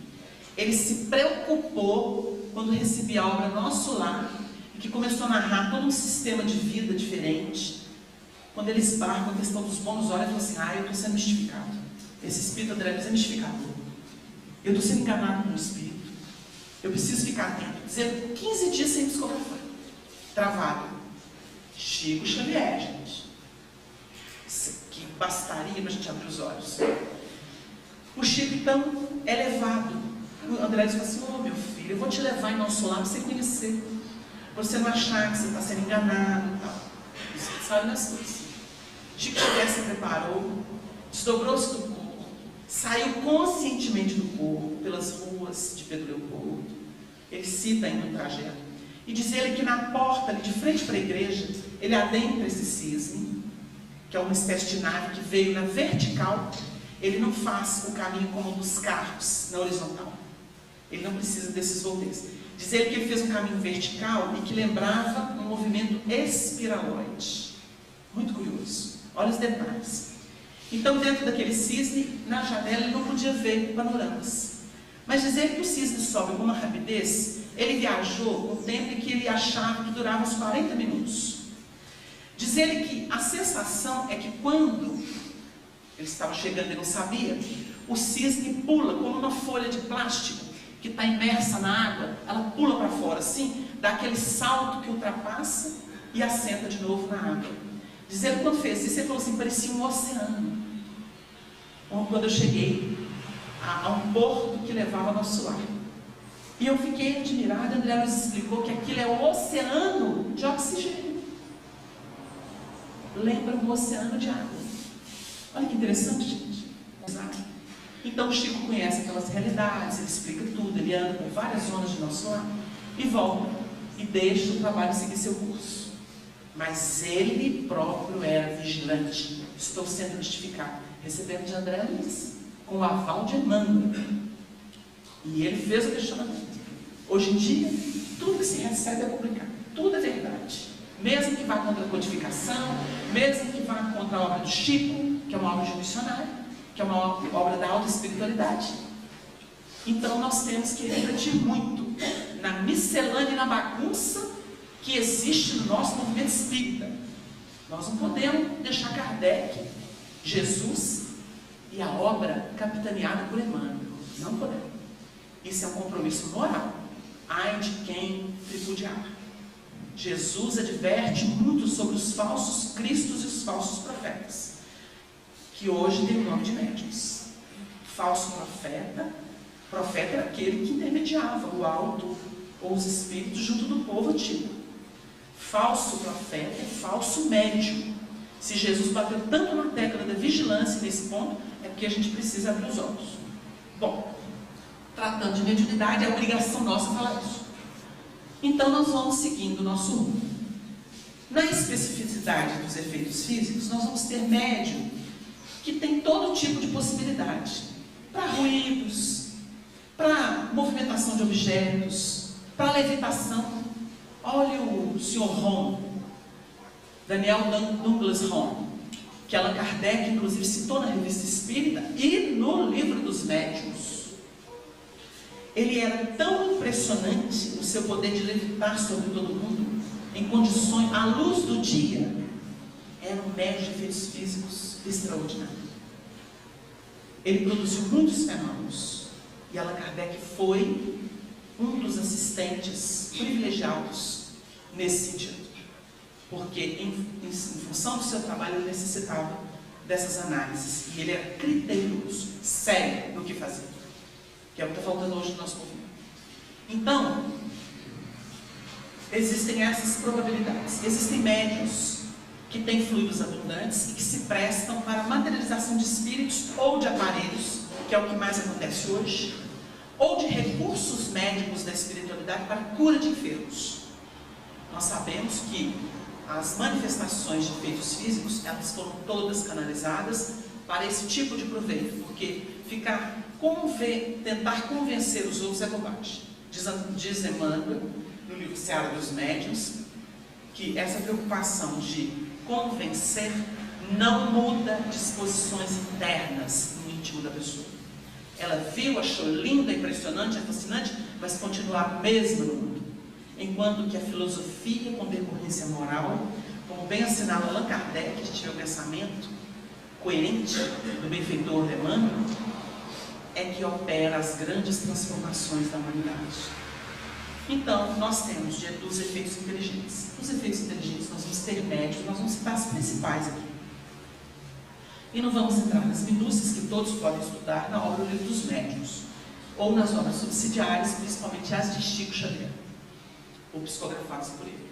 Ele se preocupou quando recebia a obra Nosso Lar, e que começou a narrar todo um sistema de vida diferente. Quando ele esbarra com a questão dos bônus horas, ele falou assim, eu estou sendo mistificado. Esse espírito André Luiz é mistificador. Eu estou sendo enganado com o espírito. Eu preciso ficar atento. Dizendo 15 dias sem psicografar. Travado. Chico Xavier, gente. Isso aqui bastaria para a gente abrir os olhos. O Chico, então, é levado. O André Luiz fala assim, meu filho, eu vou te levar em Nosso Lar para você conhecer. Para você não achar que você está sendo enganado e tal. Isso sabe das coisas. Chico Xavier se preparou, desdobrou-se do corpo, saiu conscientemente do corpo, pelas ruas de Pedro Leopoldo. Ele cita ainda um trajeto. E diz ele que na porta, ali de frente para a igreja, ele adentra esse cisne, que é uma espécie de nave que veio na vertical. Ele não faz o caminho como o dos carros, na horizontal. Ele não precisa desses volteios. Diz ele que ele fez um caminho vertical e que lembrava um movimento espiraloide. Muito curioso. Olha os detalhes. Então, dentro daquele cisne, na janela, ele não podia ver panoramas. Mas diz ele que o cisne sobe com uma rapidez. Ele viajou um tempo em que ele achava que durava uns 40 minutos. Diz ele que a sensação é que quando ele estava chegando e não sabia, o cisne pula como uma folha de plástico que está imersa na água, ela pula para fora assim, dá aquele salto que ultrapassa e assenta de novo na água. Diz ele, quando fez isso, ele falou assim, parecia um oceano. Quando eu cheguei a um porto que levava ao Nosso Lar. E eu fiquei admirada, André nos explicou que aquilo é um oceano de oxigênio. Lembra um oceano de água. Olha que interessante, gente. Então o Chico conhece aquelas realidades, ele explica tudo, ele anda por várias zonas de Nosso Lar e volta e deixa o trabalho seguir seu curso. Mas ele próprio era vigilante. Estou sendo mistificado. Recebendo de André Luiz, com o aval de Emmanuel. E ele fez o questionamento. Hoje em dia, tudo que se recebe é publicado. Tudo é verdade. Mesmo que vá contra a codificação, mesmo que vá contra a obra do Chico, que é uma obra de um missionário, que é uma obra da alta espiritualidade. Então nós temos que refletir muito na miscelânea e na bagunça que existe no nosso movimento espírita. Nós não podemos deixar Kardec, Jesus e a obra capitaneada por Emmanuel. Não podemos. Isso é um compromisso moral. Ai de quem tripudiar. Jesus adverte muito sobre os falsos cristos e os falsos profetas, que hoje tem o nome de médiuns. Falso profeta, profeta era aquele que intermediava o alto ou os espíritos junto do povo antigo. Falso profeta, falso médium. Se Jesus bateu tanto na tecla da vigilância nesse ponto, é porque a gente precisa abrir os olhos. Bom, tratando de mediunidade, é obrigação nossa falar isso. Então nós vamos seguindo o nosso rumo. Na especificidade dos efeitos físicos, nós vamos ter médium que tem todo tipo de possibilidade. Para ruídos, para movimentação de objetos, para levitação. Olha o Sr. Hom, Daniel Douglas Hom, que Allan Kardec inclusive citou na Revista Espírita e no Livro dos Médiuns. Ele era tão impressionante no seu poder de levitar sobre todo mundo, em condições, à luz do dia. Era um médium de efeitos físicos extraordinário. Ele produziu muitos fenômenos. E Allan Kardec foi um dos assistentes privilegiados nesse sentido. Porque, em função do seu trabalho, ele necessitava dessas análises. E ele era criterioso, sério no que fazia. Que é o que está faltando hoje no nosso movimento. Então, existem essas probabilidades. Existem médiuns que têm fluidos abundantes e que se prestam para a materialização de espíritos ou de aparelhos, que é o que mais acontece hoje, ou de recursos médicos da espiritualidade para a cura de enfermos. Nós sabemos que as manifestações de efeitos físicos, elas foram todas canalizadas para esse tipo de proveito, porque tentar convencer os outros é bobagem. Diz Emmanuel, no livro Seara dos Médiuns, que essa preocupação de convencer não muda disposições internas no íntimo da pessoa. Ela viu, achou linda, impressionante, fascinante, mas continua a mesma no mundo. Enquanto que a filosofia com decorrência moral, como bem assinala Allan Kardec, que tiver o pensamento coerente do benfeitor Emmanuel, é que opera as grandes transformações da humanidade. Então, nós temos diante dos efeitos inteligentes. Os efeitos inteligentes, nós vamos ter médios, nós vamos citar as principais aqui. E não vamos entrar nas minúcias que todos podem estudar na obra do Livro dos Médiuns, ou nas obras subsidiárias, principalmente as de Chico Xavier, ou psicografadas por ele.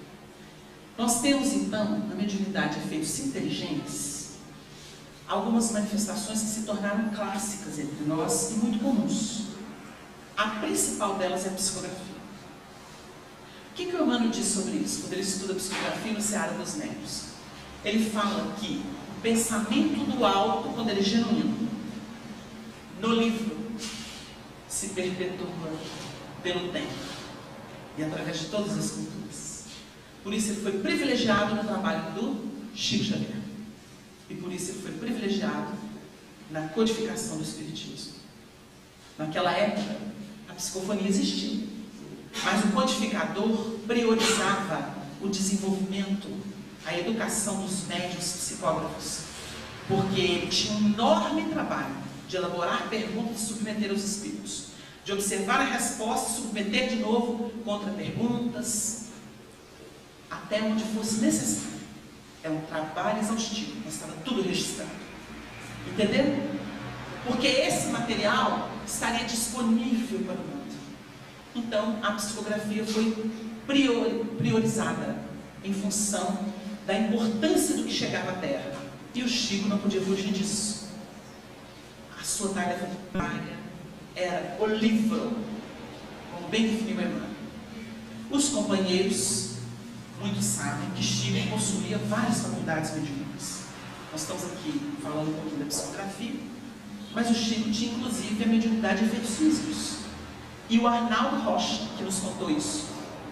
Nós temos, então, na mediunidade de efeitos inteligentes, algumas manifestações que se tornaram clássicas entre nós e muito comuns. A principal delas é a psicografia. O que o Emmanuel diz sobre isso, quando ele estuda a psicografia no Seara dos Médiuns? Ele fala que o pensamento do alto, quando ele é genuíno, no livro, se perpetua pelo tempo e através de todas as culturas. Por isso ele foi privilegiado no trabalho do Chico Xavier. E por isso ele foi privilegiado na codificação do Espiritismo. Naquela época, a psicofonia existia, mas o codificador priorizava o desenvolvimento, a educação dos médiuns psicógrafos, porque ele tinha um enorme trabalho de elaborar perguntas e submeter aos espíritos, de observar a resposta e submeter de novo contra perguntas, até onde fosse necessário. É um trabalho exaustivo, mas estava tudo registrado. Entenderam? Porque esse material estaria disponível para o mundo. Então, a psicografia foi priorizada em função da importância do que chegava à Terra. E o Chico não podia fugir disso. A sua tarefa primária era o livro, como bem definiu Emmanuel. Os companheiros, muitos sabem que Chico possuía várias faculdades mediúnicas. Nós estamos aqui falando um pouquinho da psicografia, mas o Chico tinha inclusive a mediunidade de efeitos físicos. E o Arnaldo Rocha, que nos contou isso,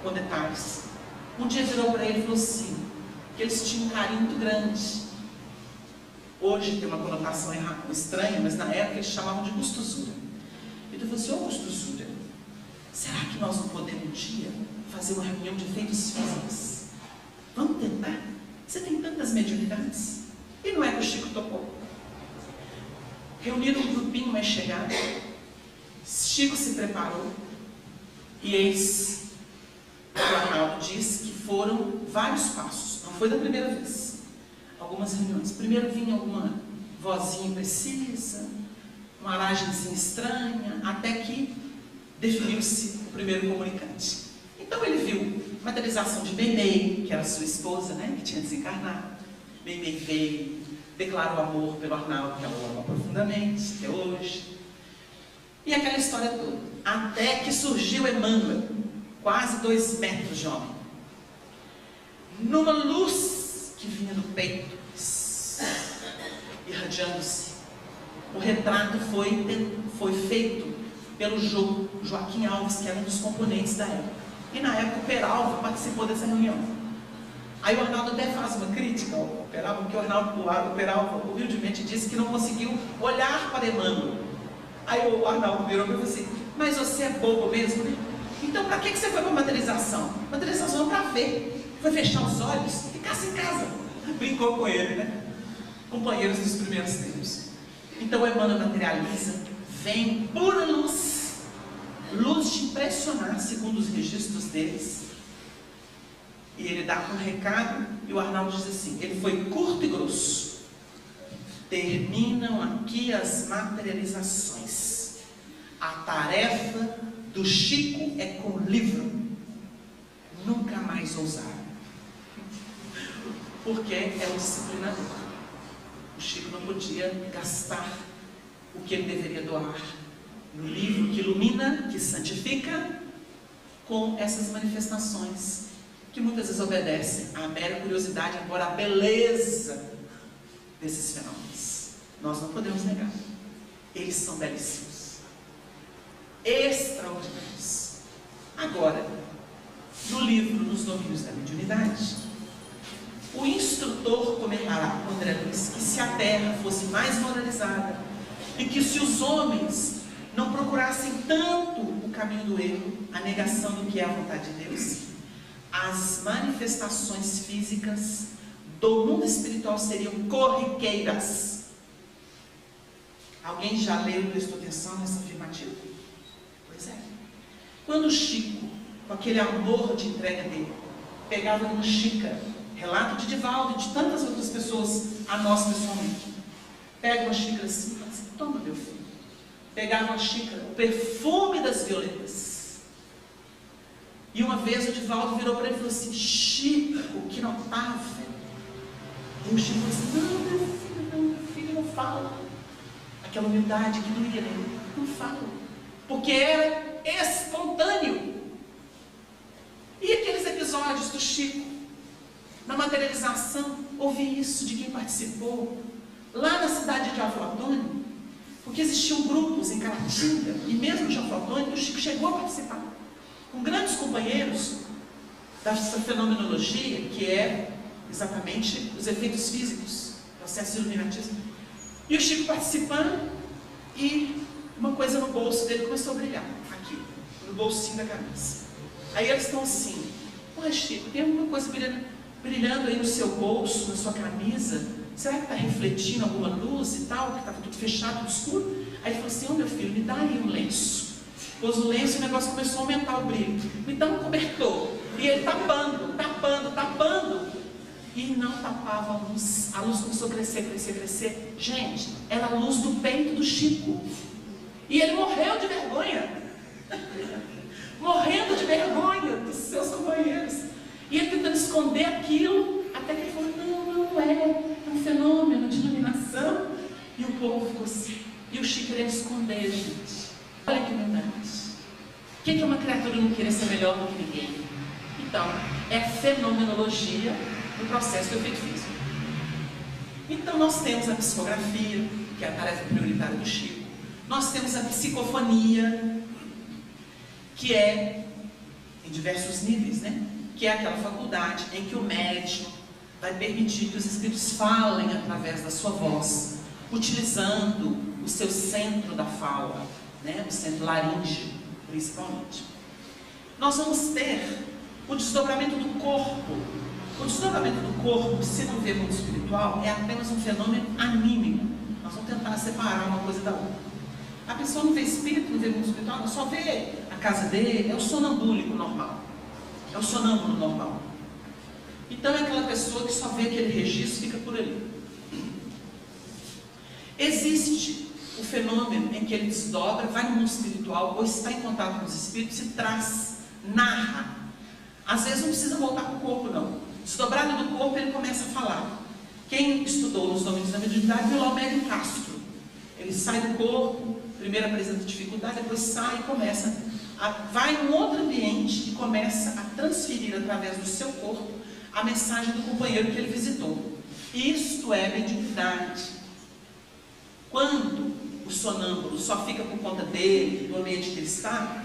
com detalhes, um dia virou para ele e falou assim, que eles tinham um carinho muito grande. Hoje tem uma conotação estranha, mas na época eles chamavam de gostosura. Ele falou assim, gostosura, será que nós não podemos um dia fazer uma reunião de efeitos físicos? Vamos tentar? Você tem tantas mediunidades. E não é que o Chico topou. Reuniram um grupinho mais chegado. Chico se preparou. E eis o Arnaldo diz que foram vários passos. Não foi da primeira vez. Algumas reuniões. Primeiro vinha alguma vozinha precisa, uma aragenzinha estranha, até que definiu-se o primeiro comunicante. Então ele viu a materialização de Meimei, que era sua esposa, né, que tinha desencarnado. Meimei veio, declarou amor pelo Arnaldo, que ela ama profundamente, até hoje. E aquela história toda. Até que surgiu Emmanuel, quase 2 metros de homem, numa luz que vinha do peito, irradiando-se. O retrato foi feito pelo Joaquim Alves, que era um dos componentes da época. E na época o Peralva participou dessa reunião. Aí o Arnaldo até faz uma crítica ao Peralva, porque o Peralva humildemente disse que não conseguiu olhar para Emmanuel. Aí o Arnaldo virou e falou assim: mas você é bobo mesmo, né? Então para que você foi para a materialização? Materialização é para ver. Foi fechar os olhos e ficar em casa. Brincou com ele, né? Companheiros dos primeiros tempos. Então o Emmanuel materializa, vem pura luz, luz de impressionar, segundo os registros deles. E ele dá um recado, e o Arnaldo diz assim, ele foi curto e grosso: terminam aqui as materializações. A tarefa do Chico é com o livro. Nunca mais ousar. Porque é um disciplinador. O Chico não podia gastar o que ele deveria doar no livro que ilumina, que santifica, com essas manifestações que muitas vezes obedecem à mera curiosidade, embora a beleza desses fenômenos nós não podemos negar. Eles são belíssimos, extraordinários. Agora, no livro Nos Domínios da Mediunidade, o instrutor comentará com André Luiz que se a terra fosse mais moralizada e que se os homens não procurassem tanto o caminho do erro, a negação do que é a vontade de Deus, as manifestações físicas do mundo espiritual seriam corriqueiras. Alguém já leu e prestou atenção nessa afirmativa? Pois é. Quando o Chico, com aquele amor de entrega dele, pegava numa xícara, relato de Divaldo e de tantas outras pessoas, a nós pessoalmente, pega uma xícara assim e fala assim: toma, meu filho. Pegava uma xícara, o perfume das violetas. E uma vez o Divaldo virou para ele e falou assim: Chico, que notável. E o Chico falou assim: não, meu filho, não fala. Aquela humildade que doía nele, não fala. Porque era espontâneo. E aqueles episódios do Chico, na materialização, ouvi isso de quem participou, lá na cidade de Aflatônio, porque existiam grupos em Caratinga, e mesmo de Aflatônio, o Chico chegou a participar, com grandes companheiros dessa fenomenologia, que é exatamente os efeitos físicos, processo iluminativo. E o Chico participando, e uma coisa no bolso dele começou a brilhar, aqui, no bolsinho da camisa. Aí eles estão assim: ué, Chico, tem alguma coisa brilhando aí no seu bolso, na sua camisa? Será que está refletindo alguma luz e tal? Que estava tudo fechado, tudo escuro? Aí ele falou assim: meu filho, me dá aí um lenço. Pôs o lenço e o negócio começou a aumentar o brilho. Me dá um cobertor. E ele tapando. E não tapava a luz. A luz começou a crescer. Gente, era a luz do peito do Chico. E ele morreu de vergonha. Morrendo de vergonha dos seus companheiros. E ele tentando esconder aquilo, até que ele falou: não é um fenômeno de iluminação. E o povo ficou assim. E o Chico queria esconder, gente. Olha que verdade. O que é uma criatura não querer ser melhor do que ninguém? Então, é fenomenologia no processo do efeito físico. Então nós temos a psicografia, que é a tarefa prioritária do Chico. Nós temos a psicofonia, que é em diversos níveis, né? Que é aquela faculdade em que o médium vai permitir que os espíritos falem através da sua voz, utilizando o seu centro da fala, né? O centro laríngeo, principalmente. Nós vamos ter o desdobramento do corpo. O desdobramento do corpo, se não vê mundo espiritual, é apenas um fenômeno anímico. Nós vamos tentar separar uma coisa da outra. A pessoa não vê espírito, não vê mundo espiritual, não só vê a casa dele, é o sonambúlico normal. É o sonâmbulo normal. Então é aquela pessoa que só vê aquele registro e fica por ali. Existe o fenômeno em que ele desdobra, vai no mundo espiritual, ou está em contato com os espíritos e traz, narra Às vezes não precisa voltar para o corpo, não. Desdobrado do corpo, ele começa a falar. Quem estudou nos domínios da mediunidade viu lá o médium Castro. Ele sai do corpo, primeiro apresenta dificuldade, depois sai e começa vai em um outro ambiente e começa a transferir através do seu corpo a mensagem do companheiro que ele visitou. Isto é mediunidade. Quando o sonâmbulo só fica por conta dele, do ambiente que ele está,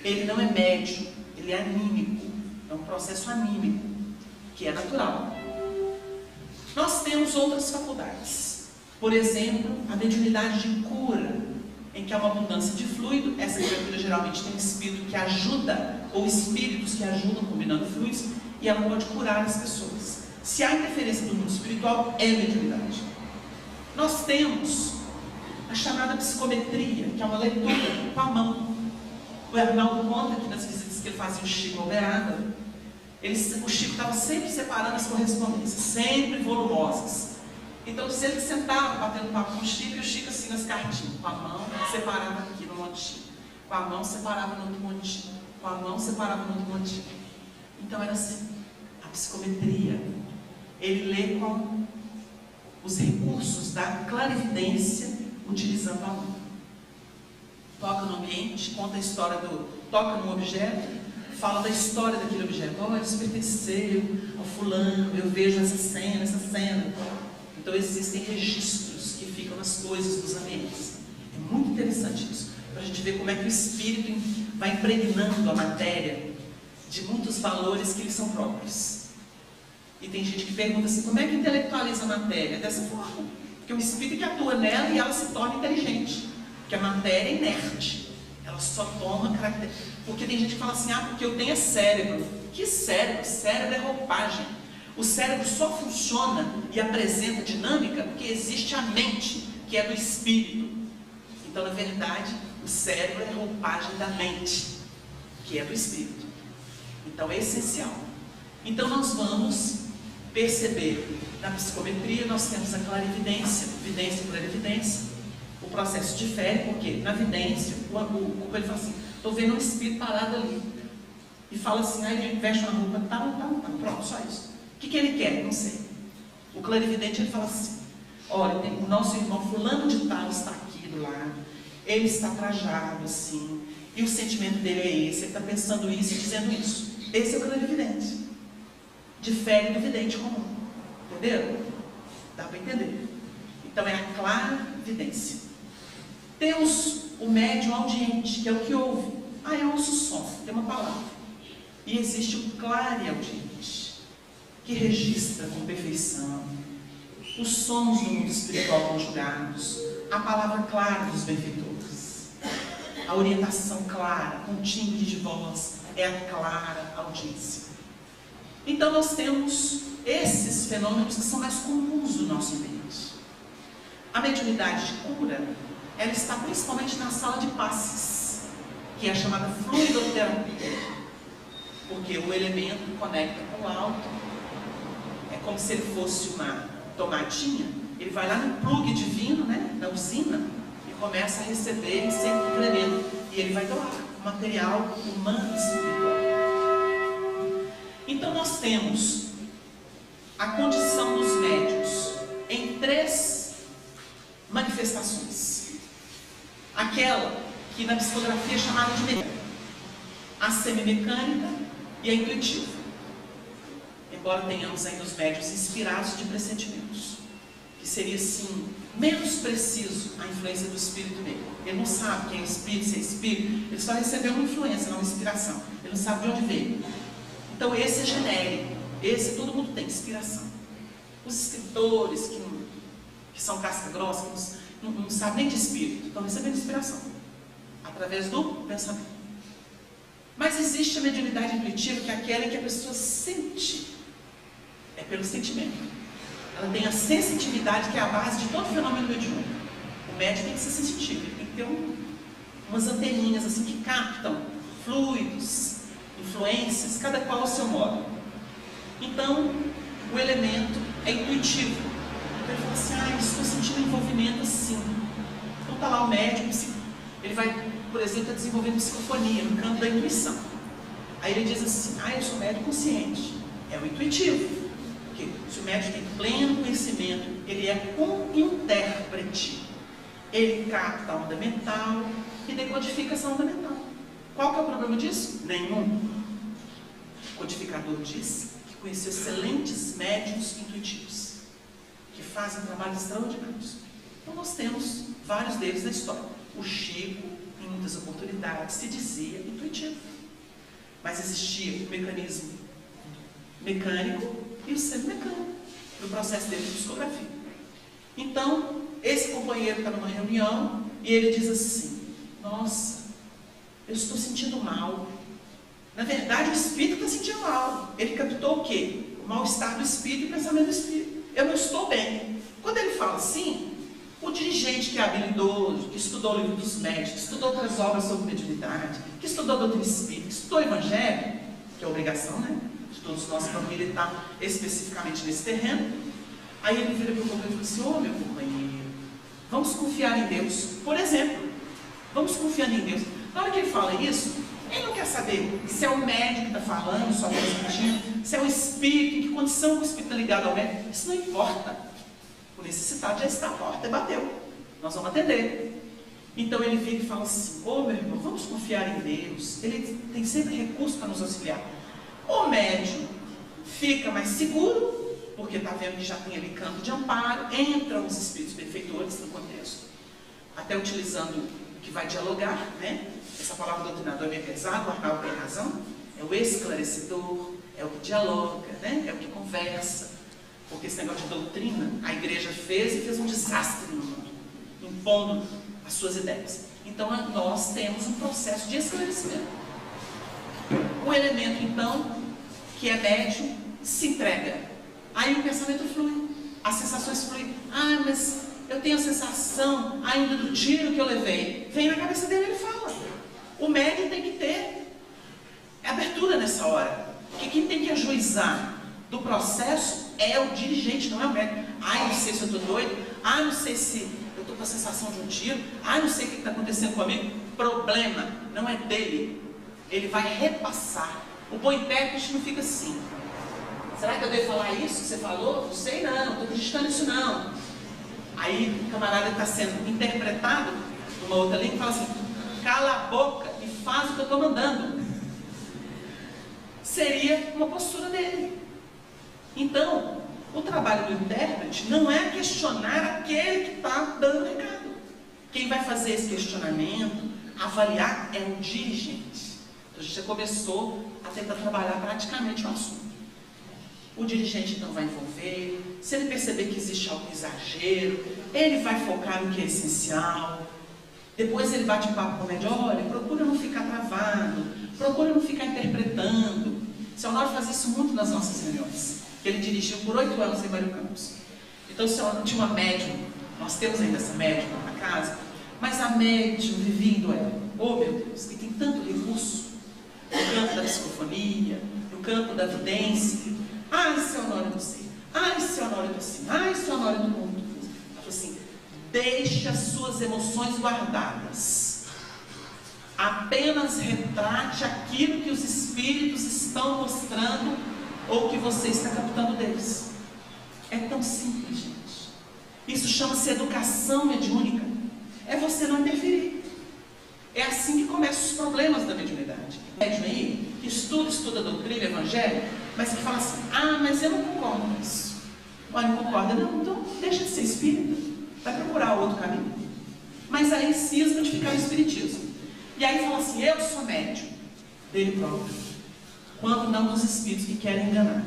ele não é médium, ele é anímico. É um processo anímico, que é natural. Nós temos outras faculdades. Por exemplo, a mediunidade de cura, em que há uma abundância de fluido. Essa criatura geralmente tem um espírito que ajuda, ou espíritos que ajudam combinando fluidos, e ela pode curar as pessoas. Se há interferência do mundo espiritual, é mediunidade. Nós temos a chamada psicometria, que é uma leitura com a mão. O Arnaldo conta que nas visitas que ele fazia o Chico ao Beata, o Chico estava sempre separando as correspondências, sempre volumosas. Então, se ele sentava batendo papo com o Chico assim nas cartinhas, com a mão, separava aqui no montinho, com a mão separava no outro montinho, com a mão separava no outro montinho. Então era assim, a psicometria. Ele lê com os recursos da clarividência, utilizando a mão. Toca no ambiente, conta a história toca num objeto, fala da história daquele objeto. Olha, isso pertenceu ao fulano, eu vejo essa cena. Então existem registros que ficam nas coisas dos ambientes. É muito interessante isso, para a gente ver como é que o espírito vai impregnando a matéria de muitos valores que lhes são próprios. E tem gente que pergunta assim, como é que intelectualiza a matéria? Dessa forma, porque o espírito que atua nela e ela se torna inteligente, porque a matéria é inerte, ela só toma características. Porque tem gente que fala assim, porque eu tenho cérebro. Que cérebro? Cérebro é roupagem. O cérebro só funciona e apresenta dinâmica porque existe a mente, que é do espírito. Então, na verdade, o cérebro é roupagem da mente, que é do espírito. Então, é essencial. Então, nós vamos perceber, na psicometria, nós temos a clarividência, vidência e clarividência. O processo difere, porque na vidência, ele fala assim, estou vendo um espírito parado ali. E fala assim, aí ele veste uma roupa, pronto, só isso. O que ele quer? Não sei. O clarividente, ele fala assim, olha, o nosso irmão fulano de tal está aqui do lado, ele está trajado assim, e o sentimento dele é esse, ele está pensando isso e dizendo isso. Esse é o clarividente. Difere do vidente comum. Entenderam? Dá para entender. Então é a clarividência. Temos o médium audiente, que é o que ouve. Eu ouço o som, tem uma palavra. E existe o clareaudiente, que registra com perfeição os sons do mundo espiritual conjugados, a palavra clara dos benfeitores, a orientação clara, com timbre de voz, é a clara audiência. Então nós temos esses fenômenos que são mais comuns do nosso ambiente. A mediunidade de cura, ela está principalmente na sala de passes, que é a chamada fluidoterapia, porque o elemento conecta com o alto. É como se ele fosse uma tomadinha, ele vai lá no plug divino, da usina, e começa a receber sempre incremento. E ele vai doar o material humano e espiritual. Então nós temos a condição dos médiuns em 3 manifestações. Aquela que na psicografia é chamada de mecânica, a semimecânica e a intuitiva. Embora tenhamos ainda os médiuns inspirados de pressentimentos, que seria assim, menos preciso a influência do espírito nele. Ele não sabe quem é espírito, se é espírito, ele só recebeu uma influência, não uma inspiração. Ele não sabe de onde veio. Então esse é genérico, esse todo mundo tem inspiração. Os escritores que são casca grossa, que não sabem nem de espírito, estão recebendo inspiração, através do pensamento. Mas existe a mediunidade intuitiva, que é aquela em que a pessoa sente, é pelo sentimento. Ela tem a sensitividade, que é a base de todo fenômeno mediúnico. O médium tem que ser sensitivo, ele tem que ter umas anteninhas assim que captam fluidos, influências, cada qual ao seu modo. Então, o elemento é intuitivo. Então ele fala assim, estou sentindo envolvimento assim. Então está lá o médium, ele vai, por exemplo, desenvolvendo psicofonia no campo da intuição. Aí ele diz assim, eu sou médium consciente. É o intuitivo. Porque se o médium tem pleno conhecimento, ele é um intérprete. Ele capta a onda mental e decodifica essa onda mental. Qual que é o problema disso? Nenhum. O codificador diz que conheceu excelentes médiuns intuitivos, que fazem trabalhos extraordinários. Então nós temos vários deles na história. O Chico, em muitas oportunidades, se dizia intuitivo. Mas existia o mecanismo mecânico e o semimecânico no processo dele de psicografia. Então, esse companheiro está numa reunião e ele diz assim, nossa, eu estou sentindo mal. Na verdade, o espírito está sentindo mal. Ele captou o quê? O mal-estar do espírito e o pensamento do espírito. Eu não estou bem. Quando ele fala assim, o dirigente que é habilidoso, que estudou o livro dos médicos, que estudou outras obras sobre mediunidade, que estudou a doutrina espírita, que estudou o evangelho, que é obrigação, né? De todos nós para militar especificamente nesse terreno. Aí ele vira para o companheiro e fala assim, meu companheiro, vamos confiar em Deus. Por exemplo, vamos confiar em Deus. Na hora que ele fala isso, ele não quer saber se é o médico que está falando, só transmitindo, se é o espírito, em que condição que o espírito está ligado ao médico. Isso não importa. O necessitado já está à porta e bateu. Nós vamos atender. Então ele vira e fala assim, meu irmão, vamos confiar em Deus. Ele tem sempre recurso para nos auxiliar. O médium fica mais seguro, porque está vendo que já tem ali campo de amparo, entram os espíritos benfeitores no contexto, até utilizando o que vai dialogar, né? Essa palavra doutrinador é meio pesada, o Arnaldo tem razão, é o esclarecedor, é o que dialoga, né? É o que conversa, porque esse negócio de doutrina, a igreja fez um desastre no mundo, impondo as suas ideias. Então nós temos um processo de esclarecimento. O elemento então, que é médium, se entrega. Aí o pensamento flui, as sensações fluem. Mas eu tenho a sensação ainda do tiro que eu levei. Vem na cabeça dele e ele fala. O médium tem que ter abertura nessa hora. Porque quem tem que ajuizar do processo é o dirigente, não é o médium. Não sei se eu estou doido. Não sei se eu estou com a sensação de um tiro. Não sei o que está acontecendo comigo. Problema não é dele. Ele vai repassar. O bom intérprete não fica assim. Será que eu devo falar isso que você falou? Não sei não, não estou acreditando nisso não. Aí o camarada está sendo interpretado numa outra língua e fala assim, cala a boca e faz o que eu estou mandando. Seria uma postura dele. Então, o trabalho do intérprete não é questionar aquele que está dando o recado. Quem vai fazer esse questionamento, avaliar, é o dirigente. Então a gente já começou a tentar trabalhar praticamente o assunto. O dirigente então vai envolver, se ele perceber que existe algum exagero, ele vai focar no que é essencial. Depois ele bate um papo com o médium, olha, procura não ficar travado, procura não ficar interpretando. O Seu Honório fazia isso muito nas nossas reuniões, que ele dirigiu por 8 anos em Mário Campos. Então o Seu Honório tinha uma médium, nós temos ainda essa médium na casa, mas a médium vivendo ela, meu Deus, que tem tanto recurso no campo da psicofonia, no campo da vidência. Seu Honório não sei. Seu Honório do assim. Seu Honório do mundo. Ela falou assim, deixe as suas emoções guardadas. Apenas retrate aquilo que os espíritos estão mostrando ou que você está captando deles. É tão simples, gente. Isso chama-se educação mediúnica. É você não interferir. É assim que começam os problemas da mediunidade. O médium aí, que estuda a doutrina evangélica, mas que fala assim, mas eu não concordo com isso. Não concorda? Não, então deixa de ser espírita. Vai procurar outro caminho. Mas aí cisma de ficar no espiritismo. E aí fala assim, eu sou médium dele próprio. Quando não dos espíritos que querem enganar.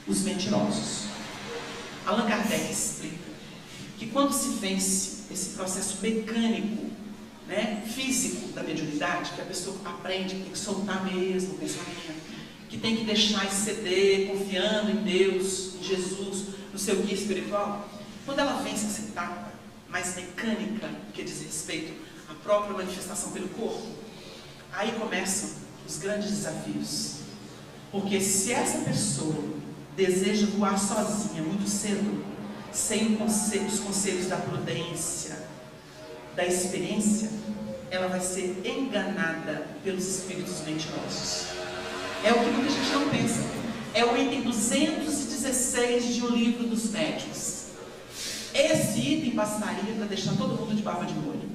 Os mentirosos. Allan Kardec explica que quando se vence esse processo mecânico, físico da mediunidade, que a pessoa aprende que tem que soltar mesmo o pensamento, que tem que deixar exceder, confiando em Deus, em Jesus, no seu guia espiritual. Quando ela vence essa etapa mais mecânica, que diz respeito à própria manifestação pelo corpo, aí começam os grandes desafios. Porque se essa pessoa deseja voar sozinha muito cedo, sem os conselhos da prudência, da experiência, ela vai ser enganada pelos espíritos mentirosos. É o que muita gente não pensa. É o item 216 de O Livro dos Médiuns. Esse item bastaria para deixar todo mundo de baba de molho.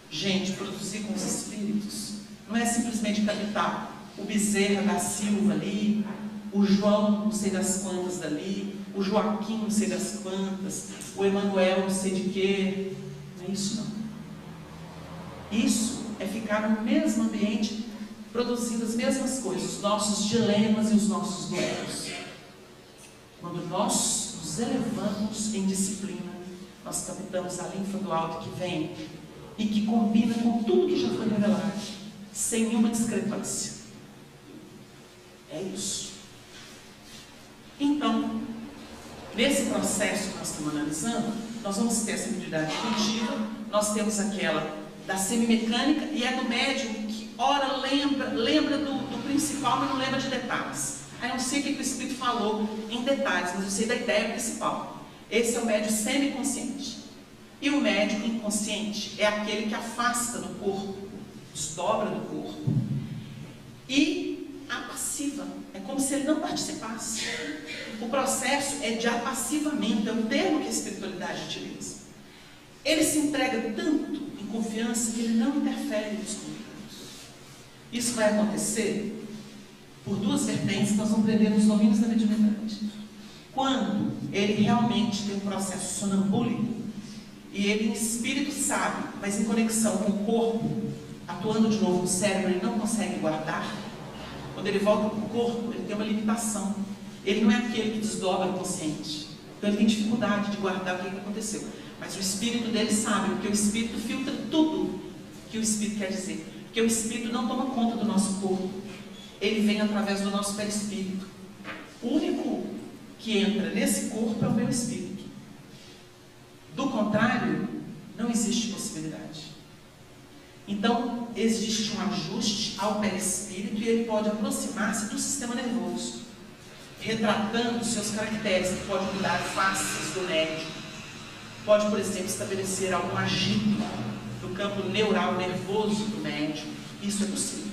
Gente, produzir com os espíritos não é simplesmente captar o Bezerra da Silva ali, o João não sei das quantas dali, o Joaquim não sei das quantas, o Emanuel não sei de quê. Não é isso não. Isso é ficar no mesmo ambiente, produzindo as mesmas coisas, os nossos dilemas e os nossos duelos. Quando nós nos elevamos em disciplina, nós captamos a linfa do alto que vem e que combina com tudo que já foi revelado, sem nenhuma discrepância. É isso. Então, nesse processo que nós estamos analisando, nós vamos ter essa mediunidade intuitiva, nós temos aquela da semimecânica, e é do médium que ora lembra do principal, mas não lembra de detalhes. Aí eu não sei o que o Espírito falou em detalhes, mas eu sei da ideia principal. Esse é o médium semiconsciente. E o médium inconsciente é aquele que afasta do corpo, desdobra do corpo. E apassiva, é como se ele não participasse. O processo é de apassivamento, é o termo que a espiritualidade utiliza. Ele se entrega tanto em confiança que ele não interfere nos convidados. Isso vai acontecer por duas vertentes que nós vamos aprender nos domínios da mediunidade. Quando ele realmente tem um processo sonambúlico e ele em espírito sabe, mas em conexão com o corpo, atuando de novo no cérebro, ele não consegue guardar. Quando ele volta para o corpo, ele tem uma limitação. Ele não é aquele que desdobra o consciente. Então ele tem dificuldade de guardar o que aconteceu. Mas o espírito dele sabe, porque o espírito filtra tudo que o espírito quer dizer. Porque o espírito não toma conta do nosso corpo. Ele vem através do nosso perispírito. O único que entra nesse corpo é o meu espírito. Do contrário, não existe possibilidade. Então, existe um ajuste ao perispírito e ele pode aproximar-se do sistema nervoso, retratando seus caracteres, que pode mudar faces do médium. Pode, por exemplo, estabelecer algum agito do campo neural nervoso do médium. Isso é possível.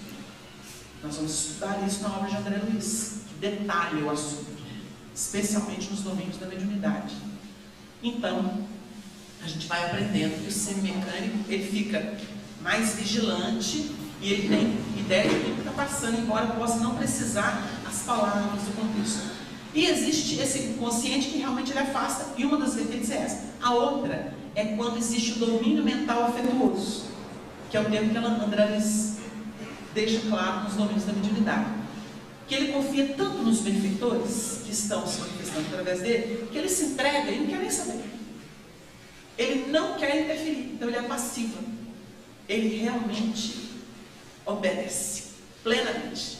Nós vamos estudar isso na obra de André Luiz, que detalha o assunto, especialmente nos domínios da mediunidade. Então, a gente vai aprendendo que o semimecânico, ele fica mais vigilante e ele tem ideia de tudo que está passando, embora possa não precisar as palavras do contexto. E existe esse consciente que realmente ele afasta, e uma das vertentes é essa. A outra é quando existe o domínio mental afetuoso, que é o termo que André Luiz deixa claro nos domínios da mediunidade. Que ele confia tanto nos benfeitores que estão se manifestando através dele, que ele se entrega e não quer nem saber. Ele não quer interferir, então ele é passivo. Ele realmente obedece plenamente.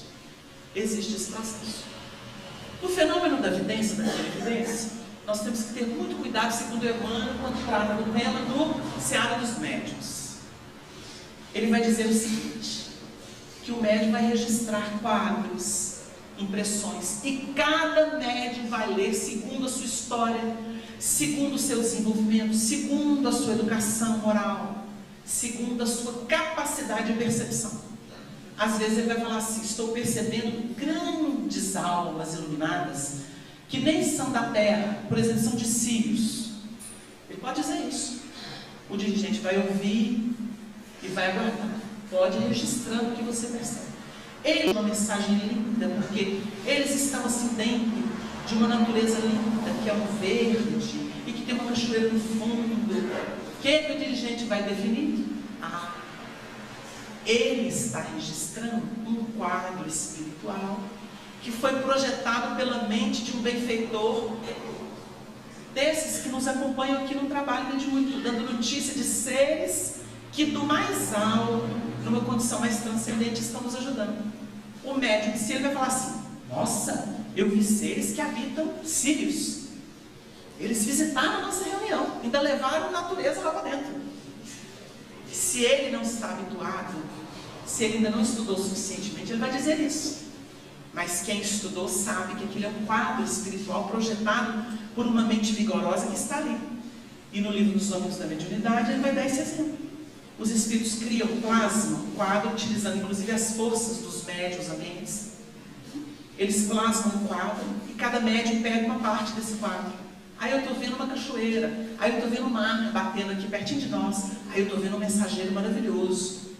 Existe esse processo. No fenômeno da vidência, da evidência, nós temos que ter muito cuidado, segundo Emmanuel, quando trata do tema do seara dos médiuns. Ele vai dizer o seguinte, que o médium vai registrar quadros, impressões, e cada médium vai ler segundo a sua história, segundo o seu desenvolvimento, segundo a sua educação moral, segundo a sua capacidade de percepção. Às vezes ele vai falar assim, estou percebendo grandes almas iluminadas, que nem são da terra, por exemplo, são de Sírios. Ele pode dizer isso. O dirigente vai ouvir e vai aguardar. Pode ir registrando o que você percebe. Ele é uma mensagem linda, porque eles estão assim dentro de uma natureza linda, que é um verde, e que tem uma cachoeira no fundo. O que o dirigente vai definir? Ele está registrando um quadro espiritual que foi projetado pela mente de um benfeitor desses que nos acompanham aqui no trabalho mediúnico, dando notícia de seres que do mais alto, numa condição mais transcendente, estão nos ajudando. O médium, se ele vai falar assim, nossa, eu vi seres que habitam Sírios, eles visitaram a nossa reunião, ainda levaram a natureza lá para dentro. Se ele não está habituado, se ele ainda não estudou suficientemente, ele vai dizer isso. Mas quem estudou sabe que aquilo é um quadro espiritual projetado por uma mente vigorosa que está ali. E no livro dos Homens da Mediunidade ele vai dar esse exemplo. Os espíritos criam, plasmam um quadro, utilizando inclusive as forças dos médiuns ambientes. Eles plasmam um quadro e cada médium pega uma parte desse quadro. Aí eu estou vendo uma cachoeira, aí eu estou vendo o mar batendo aqui pertinho de nós, aí eu estou vendo um mensageiro maravilhoso.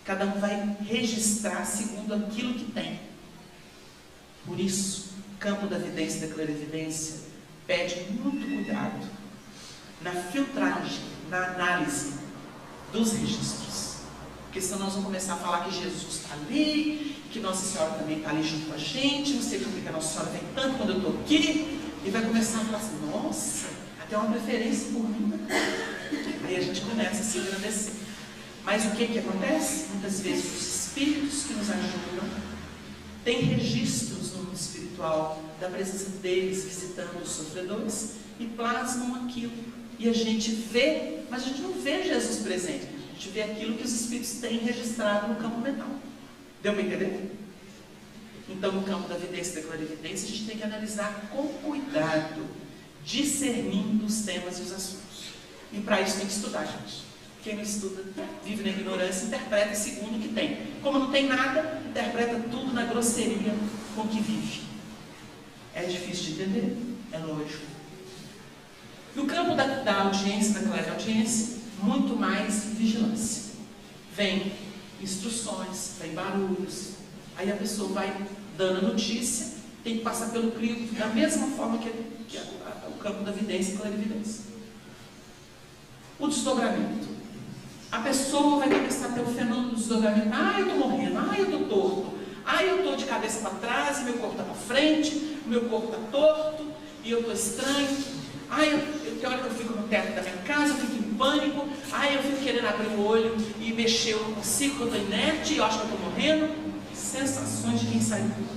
Cada um vai registrar segundo aquilo que tem. Por isso, o campo da vidência e da clarividência pede muito cuidado na filtragem, na análise dos registros. Porque senão nós vamos começar a falar que Jesus está ali, que Nossa Senhora também está ali junto com a gente, não sei porque a Nossa Senhora vem tanto quando eu estou aqui, e vai começar a falar assim, nossa, até uma preferência por mim. Aí a gente começa a se agradecer. Mas o que acontece? Muitas vezes os espíritos que nos ajudam têm registros no mundo espiritual da presença deles visitando os sofredores e plasmam aquilo. E a gente vê, mas a gente não vê Jesus presente. A gente vê aquilo que os espíritos têm registrado no campo mental. Deu para entender? Então, no campo da vidência e da clarividência, a gente tem que analisar com cuidado, discernindo os temas e os assuntos. E para isso tem que estudar, gente. Quem não estuda, vive na ignorância, interpreta segundo o que tem. Como não tem nada, interpreta tudo na grosseria com que vive. É difícil de entender? É lógico. No campo da audiência, da clareaudiência, muito mais vigilância. Vem instruções, vem barulhos. Aí a pessoa vai dando a notícia, tem que passar pelo crivo da mesma forma que o campo da vidência e clarividência. O desdobramento. A pessoa vai começar a ter o fenômeno do desdobramento. Ah, eu estou morrendo. Ah, eu estou torto. Ah, eu estou de cabeça para trás e meu corpo está para frente. Meu corpo está torto e eu estou estranho. Ah, tem hora que eu fico no teto da minha casa, eu fico em pânico. Ah, eu fico querendo abrir o olho e mexer, eu não consigo, eu estou inerte, eu acho que eu estou morrendo. Sensações de quem sai do corpo.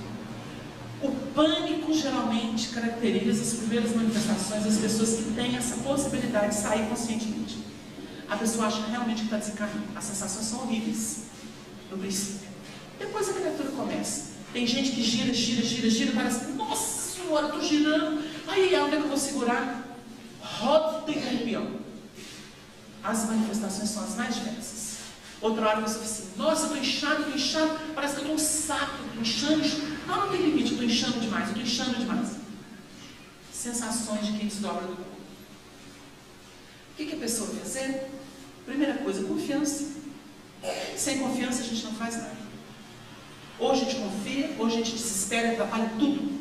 O pânico geralmente caracteriza as primeiras manifestações das pessoas que têm essa possibilidade de sair conscientemente. A pessoa acha realmente que está desencarnando. As sensações são horríveis no princípio. Depois a criatura começa. Tem gente que gira, parece que, nossa senhora, eu estou girando. Aí, onde é que eu vou segurar? Roda e campeão. As manifestações são as mais diversas. Outra hora você fala assim, nossa, eu estou inchado, parece que eu estou um saco, inchando. Não tem limite, eu estou inchando demais. Sensações de quem desdobra do corpo. O que a pessoa vai fazer? Primeira coisa, confiança. Sem confiança a gente não faz nada. Ou a gente confia, ou a gente desespera e atrapalha tudo.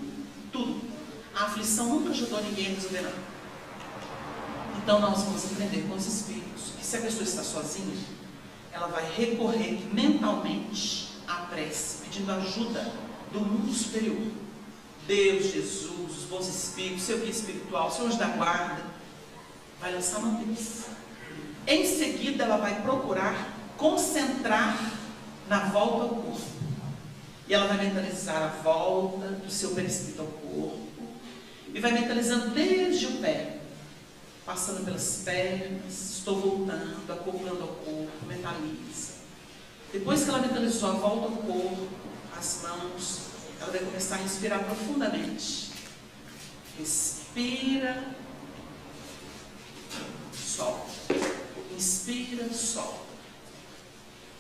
A aflição nunca ajudou ninguém a resolver nada. Então nós vamos aprender com os espíritos que se a pessoa está sozinha, ela vai recorrer mentalmente à prece, pedindo ajuda do mundo superior. Deus, Jesus, os bons espíritos, seu guia espiritual, seu anjo da guarda, vai lançar uma Deus. Em seguida ela vai procurar concentrar na volta ao corpo. E ela vai mentalizar a volta do seu perispírito ao corpo. E vai mentalizando desde o pé, passando pelas pernas, estou voltando, acoplando ao corpo, mentaliza. Depois que ela mentalizou a volta ao corpo, as mãos, ela vai começar a respirar profundamente. Respira, solta. Inspira, solta.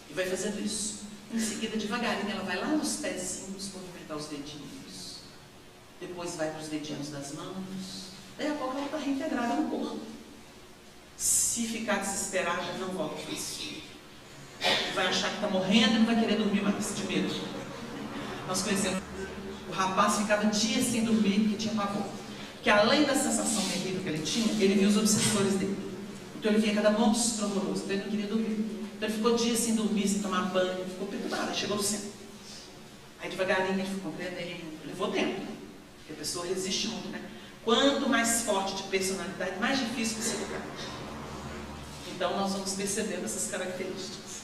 E vai fazendo isso. Em seguida, devagarinho, ela vai lá nos pezinhos, movimentar os dedinhos. Depois vai para os dedinhos das mãos. Daí a pouco ela está reintegrada no corpo. Se ficar desesperada, não volta para isso. Vai achar que está morrendo e não vai querer dormir mais, de medo. Nós conhecemos. O rapaz ficava dias sem dormir porque tinha pavor. Que além da sensação terrível que ele tinha, ele viu os obsessores dele. Então ele vinha cada monstro horroroso, então ele não queria dormir. Então ele ficou dias sem dormir, sem tomar banho, ficou perturbado, chegou no centro. Aí devagarinho ele ficou compreendendo, levou tempo. Porque a pessoa resiste muito, né? Quanto mais forte de personalidade, mais difícil você educar. Então nós vamos percebendo essas características.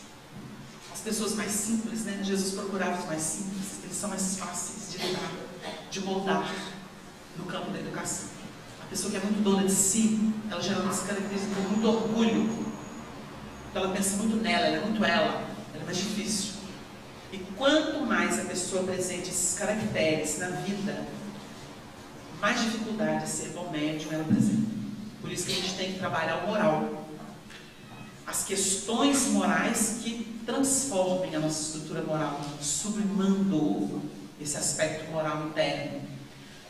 As pessoas mais simples, né? Jesus procurava os mais simples, eles são mais fáceis de lidar, de moldar no campo da educação. A pessoa que é muito dona de si, ela geralmente se caracteriza por muito orgulho. Então ela pensa muito nela, ela é muito ela é mais difícil. E quanto mais a pessoa apresenta esses caracteres na vida, mais dificuldade de ser bom médium ela apresenta. Por isso que a gente tem que trabalhar o moral. as questões morais que transformem a nossa estrutura moral, sublimando esse aspecto moral interno,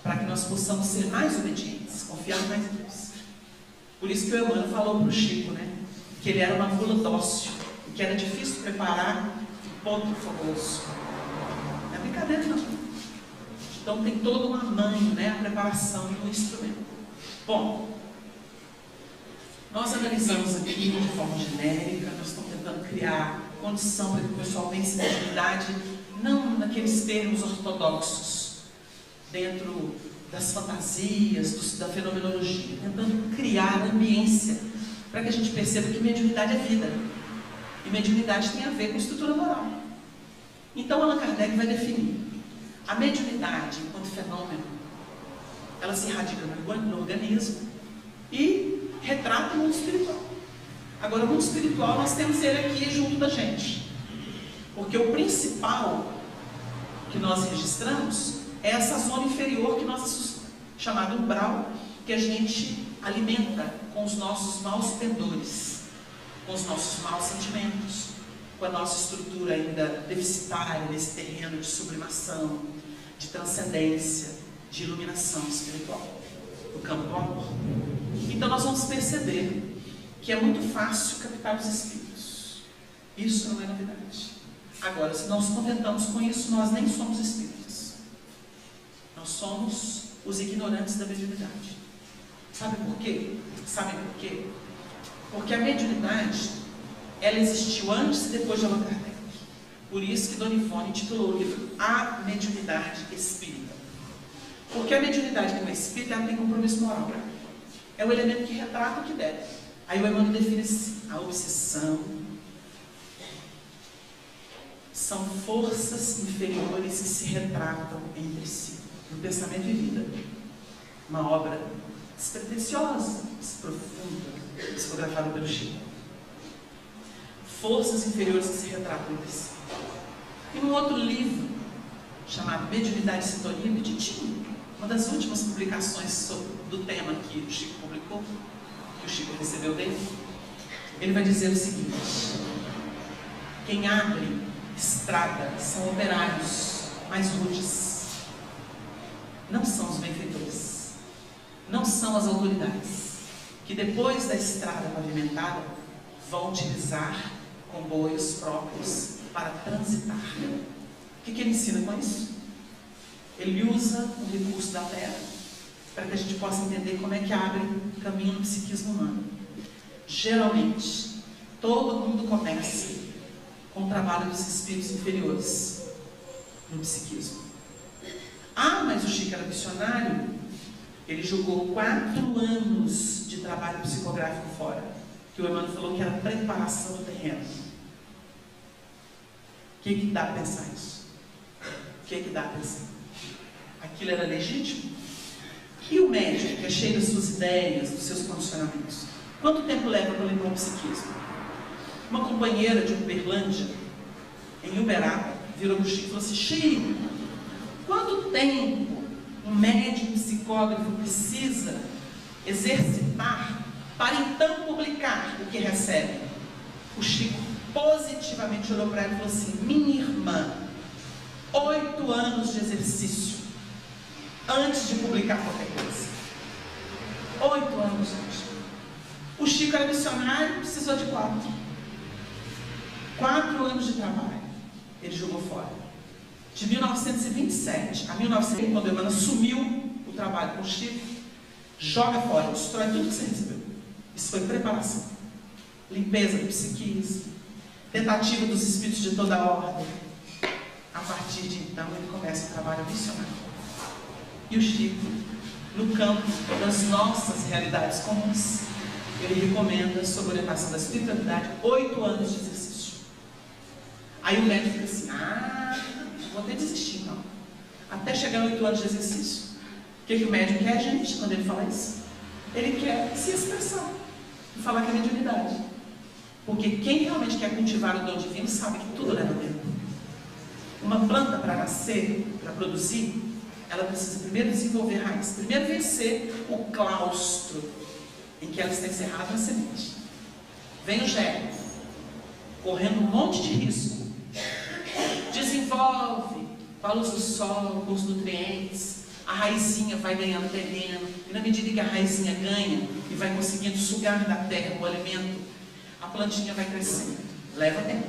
para que nós possamos ser mais obedientes, confiar mais em Deus. Por isso que o Emmanuel falou para o Chico, né, que ele era uma mula dócil, e que era difícil preparar o ponto fogoso. Não é brincadeira, não. Então tem todo um amanho, né, a preparação do instrumento. Bom, nós analisamos aqui de forma genérica, nós estamos tentando criar condição para que o pessoal pense na divindade, não naqueles termos ortodoxos, dentro das fantasias, da fenomenologia, tentando criar ambiência para que a gente perceba que mediunidade é vida. E mediunidade tem a ver com estrutura moral. Então Allan Kardec vai definir a mediunidade enquanto fenômeno, ela se radica no organismo e retrata o mundo espiritual. Agora, o mundo espiritual, nós temos ele aqui junto da gente. Porque o principal que nós registramos é essa zona inferior que nós, chamado umbral, que a gente alimenta com os nossos maus pendores, com os nossos maus sentimentos, com a nossa estrutura ainda deficitária nesse terreno de sublimação, de transcendência, de iluminação espiritual, do campo do amor. Então nós vamos perceber que é muito fácil captar os espíritos. Isso não é novidade. Agora, se nós nos contentamos com isso, nós nem somos espíritos. Nós somos os ignorantes da mediunidade. Sabe por quê? Sabem por quê? Porque a mediunidade, ela existiu antes e depois de Allan Kardec. Por isso que Dona Ivone titulou o livro A Mediunidade Espírita. Porque a mediunidade que não é espírita, ela tem compromisso moral. É o elemento que retrata o que deve. Aí o Emmanuel define assim: a obsessão são forças inferiores que se retratam entre si, no pensamento e vida. Uma obra despretensiosa, desprofunda, psicografada pelo Chico. Forças inferiores que se retratam entre si. E num outro livro, chamado Mediunidade e Sintonia, Petitinho, uma das últimas publicações do tema que o Chico publicou, que o Chico recebeu dele, ele vai dizer o seguinte: quem abre estrada são operários mais rudes, não são os benfeitores, não são as autoridades, que depois da estrada pavimentada vão utilizar comboios próprios para transitar. O que ele ensina com isso? Ele usa o recurso da terra para que a gente possa entender como é que abre caminho no psiquismo humano. Geralmente, todo mundo começa com o trabalho dos espíritos inferiores no psiquismo. Ah, mas o Chico era missionário. Ele jogou 4 anos de trabalho psicográfico fora, que o Emmanuel falou que era preparação do terreno. O que dá a pensar isso? O que dá a pensar? Aquilo era legítimo? E o médico, que é cheio das suas ideias, dos seus condicionamentos, quanto tempo leva para limpar o psiquismo? Uma companheira de Uberlândia, em Uberaba, virou para o Chico e falou assim: Chico, quanto tempo um médico psicógrafo precisa exercitar para então publicar o que recebe? O Chico positivamente olhou para ela e falou assim: minha irmã, 8 anos de exercício antes de publicar qualquer coisa. 8 anos, gente. O Chico era missionário, precisou de 4 anos de trabalho. Ele jogou fora. De 1927 a 1900, quando o Emmanuel assumiu o trabalho com o Chico, joga fora, destrói tudo que você recebeu. Isso foi preparação. Limpeza do psiquismo, tentativa dos espíritos de toda a ordem. A partir de então, ele começa o trabalho missionário. E o Chico, no campo das nossas realidades comuns, ele recomenda, sob orientação da espiritualidade, 8 anos de exercício. Aí o médico fica assim: não vou ter desistir, não. Até chegar a 8 anos de exercício. O que o médico quer, gente, quando ele fala isso? Ele quer se expressar e falar que é mediunidade. Porque quem realmente quer cultivar o dom divino sabe que tudo leva tempo. Uma planta, para nascer, para produzir, ela precisa primeiro desenvolver raiz, primeiro vencer o claustro em que ela está encerrada na semente. Vem o gel, correndo um monte de risco. Desenvolve com a luz do sol, com os nutrientes. A raizinha vai ganhando terreno. E na medida que a raizinha ganha e vai conseguindo sugar da terra o alimento, a plantinha vai crescendo. Leva tempo.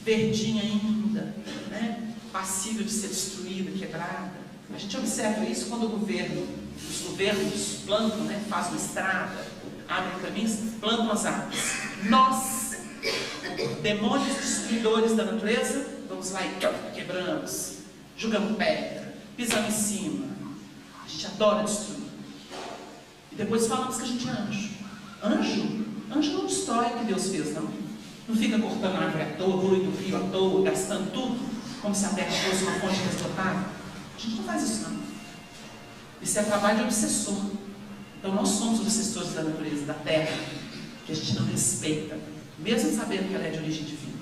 Verdinha ainda, né? Passível de ser destruída, quebrada. A gente observa isso quando os governos plantam, né? Fazem uma estrada, abrem caminhos, plantam as árvores. Nós, demônios destruidores da natureza, vamos lá e quebramos, jogamos pedra, pisamos em cima. A gente adora destruir. E depois falamos que a gente é anjo. Anjo? Anjo não destrói o que Deus fez, não. Não fica cortando a árvore à toa, ruído do rio à toa, gastando tudo, como se a terra fosse uma fonte inesgotável. A gente não faz isso, não. Isso é trabalho de obsessor. Então nós somos obsessores da natureza, da terra, que a gente não respeita, mesmo sabendo que ela é de origem divina.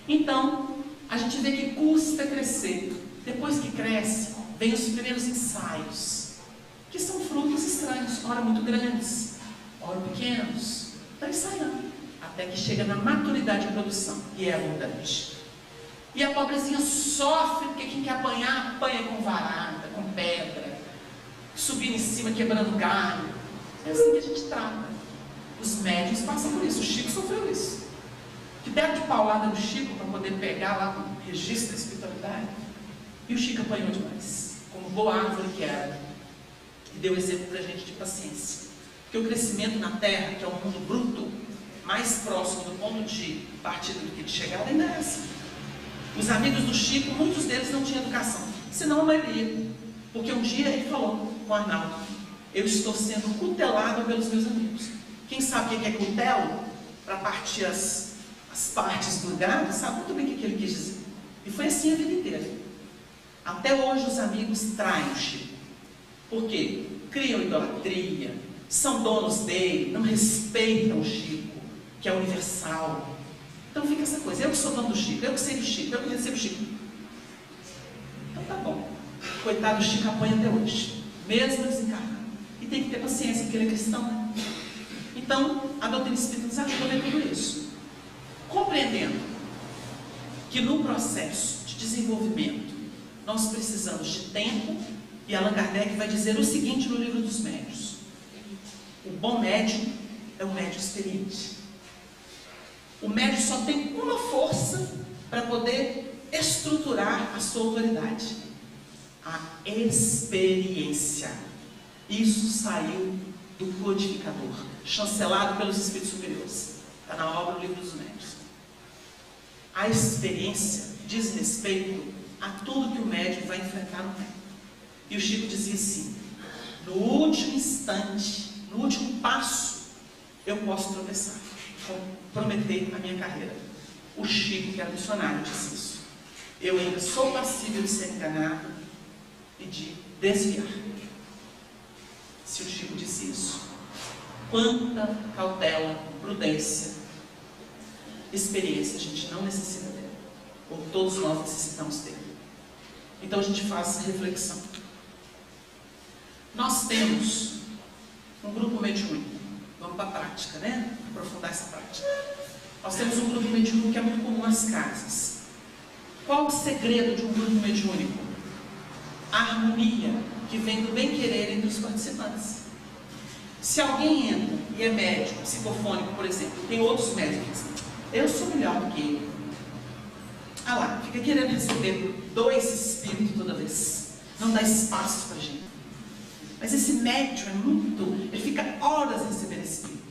Então, a gente vê que custa crescer. Depois que cresce, vem os primeiros ensaios, que são frutos estranhos, ora muito grandes, ora pequenos. Está ensaiando, até que chega na maturidade de produção, e é abundante. E a pobrezinha sofre, porque quem quer apanhar, apanha com varada, com pedra, subindo em cima, quebrando galho. É assim que a gente trata. Os médiuns passam por isso. O Chico sofreu isso. Que deram de paulada no Chico para poder pegar lá no registro da espiritualidade. E o Chico apanhou demais, como boa árvore que era. E deu exemplo para a gente de paciência. Porque o crescimento na Terra, que é um mundo bruto, mais próximo do ponto de partida do que de chegada, ainda é assim. Os amigos do Chico, muitos deles não tinham educação, senão a maioria. Porque um dia ele falou com o Arnaldo: eu estou sendo cutelado pelos meus amigos. Quem sabe o que é cutelo? Para partir as partes do gado, sabe muito bem o que ele quis dizer. E foi assim a vida inteira. Até hoje os amigos traem o Chico. Por quê? Criam idolatria, são donos dele, não respeitam o Chico, que é universal. Então fica essa coisa: eu que sou dono do Chico, eu que sei do Chico, eu que recebo o Chico. Então tá bom. Coitado do Chico, apanha até hoje, mesmo desencarnado. E tem que ter paciência, porque ele é cristão, né? Então, a doutrina espírita nos ajuda a ver tudo isso. Compreendendo que no processo de desenvolvimento nós precisamos de tempo, e Allan Kardec vai dizer o seguinte no Livro dos Médiuns: o bom médium é o médium experiente. O médium só tem uma força para poder estruturar a sua autoridade: a experiência. Isso saiu do codificador, chancelado pelos espíritos superiores. Está na obra do Livro dos Médiuns. A experiência diz respeito a tudo que o médium vai enfrentar no tempo. E o Chico dizia assim: no último instante, no último passo, eu posso tropeçar, comprometer a minha carreira. O Chico, que era missionário, disse isso: eu ainda sou passível de ser enganado e de desviar. Se o Chico disse isso, quanta cautela, prudência, experiência a gente não necessita ter, ou todos nós necessitamos ter. Então a gente faz essa reflexão. Nós temos um grupo mediúnico. Vamos para a prática, né? Aprofundar essa prática. Nós temos um grupo mediúnico que é muito comum nas casas. Qual o segredo de um grupo mediúnico? A harmonia que vem do bem-querer entre os participantes. Se alguém entra e é médico, psicofônico, por exemplo, tem outros médicos, eu sou melhor do que ele. Ah lá, fica querendo receber 2 espíritos toda vez. Não dá espaço para a gente. Mas esse médium é muito... ele fica horas recebendo espírito.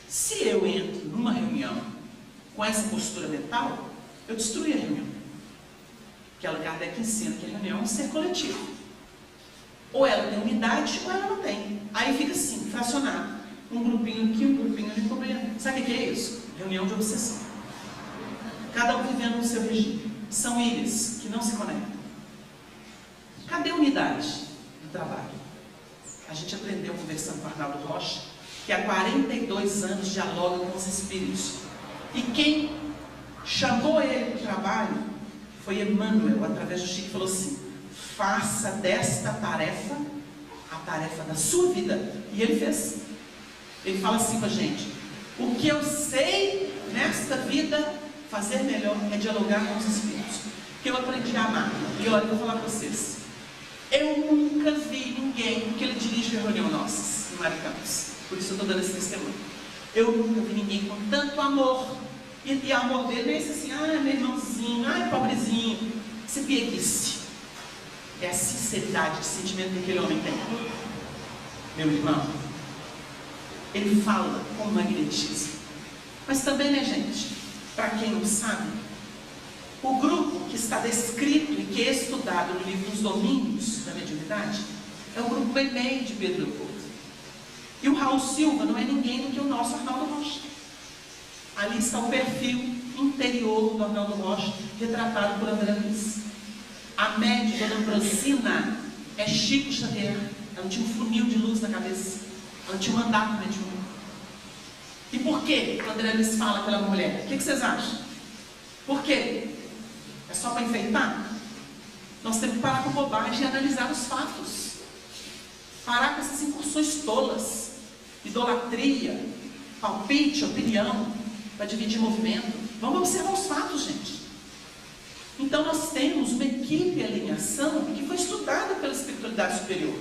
Se eu entro numa reunião com essa postura mental, eu destruí a reunião. Que Allan Kardec ensina que a reunião é um ser coletivo. Ou ela tem unidade, ou ela não tem. Aí fica assim, fracionado. Um grupinho aqui, um grupinho ali, um grupinho ali. Sabe o que é isso? Reunião de obsessão. Cada um vivendo no seu regime. São ilhas que não se conectam. Cadê a unidade do trabalho? A gente aprendeu conversando com o Arnaldo Rocha, que há 42 anos dialoga com os espíritos. E quem chamou ele para o trabalho foi Emmanuel, através do Chico, que falou assim: faça desta tarefa a tarefa da sua vida. E ele fez. Ele fala assim com a gente: O que eu sei nesta vida fazer melhor é dialogar com os espíritos, que eu aprendi a amar. E olha, eu vou falar para vocês, eu nunca vi ninguém, que ele dirige a reunião nossas, em Maricampos, por isso eu estou dando esse testemunho. Eu nunca vi ninguém com tanto amor, e amor dele não é esse assim, ai meu irmãozinho, ai pobrezinho, esse pieguice. É a sinceridade de sentimento que aquele homem tem. Meu irmão, ele fala com magnetismo. Mas também, né, gente, para quem não sabe, o grupo que está descrito e que é estudado no livro Os Domínios da Mediunidade é o grupo Emei de Pedro Leopoldo. E o Raul Silva não é ninguém do que o nosso Arnaldo Rocha. Ali está o perfil interior do Arnaldo Rocha, retratado por André Luiz. A médica Dona Ambrosina é Chico Xavier. Ela tinha um funil de luz na cabeça. Ela tinha um mandato mediúnico. E por que o André Luiz fala pela mulher? O que vocês acham? Por quê? É só para enfeitar? Nós temos que parar com bobagem e analisar os fatos. Parar com essas incursões tolas. Idolatria, palpite, opinião, para dividir movimento. Vamos observar os fatos, gente. Então nós temos uma equipe de alinhação que foi estudada pela espiritualidade superior.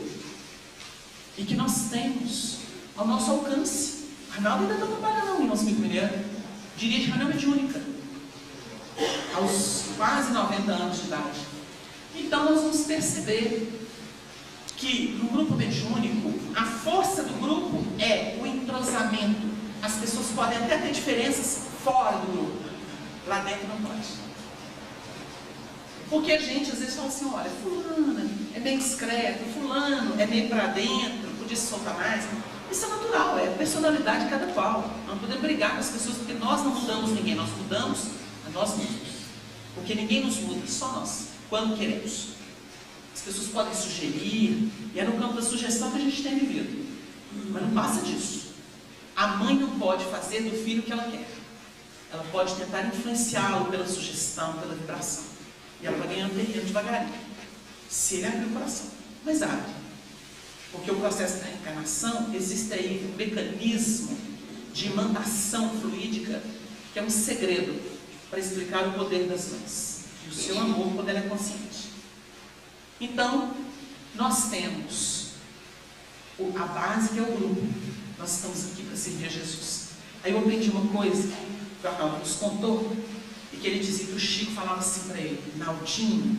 E que nós temos ao nosso alcance. Arnaldo ainda está trabalhando em nosso amigo mineiro. Dirige reunião mediúnica. Aos quase 90 anos de idade. Então nós vamos perceber que no grupo mediúnico, a força do grupo é o entrosamento. As pessoas podem até ter diferenças fora do grupo. Lá dentro não pode. Porque a gente às vezes fala assim, olha, fulana é bem discreto, fulano é meio para dentro, podia se soltar mais. Isso é natural, é a personalidade de cada qual. Não podemos brigar com as pessoas, porque nós não mudamos ninguém, nós mudamos a nós mesmos. Porque ninguém nos muda, só nós, quando queremos. As pessoas podem sugerir, e é no campo da sugestão que a gente tem vivido. Mas não passa disso. A mãe não pode fazer do filho o que ela quer. Ela pode tentar influenciá-lo pela sugestão, pela vibração. E ela vai ganhando terreno devagarinho. Se ele abrir o coração. Mas abre. Porque o processo da reencarnação, existe aí um mecanismo de imantação fluídica, que é um segredo para explicar o poder das mães. E o seu amor quando ela é consciente. Então, nós temos a base que é o grupo. Nós estamos aqui para servir a Jesus. Aí eu aprendi uma coisa que o Arnaldo nos contou, e que ele dizia que o Chico falava assim para ele, Naldinho,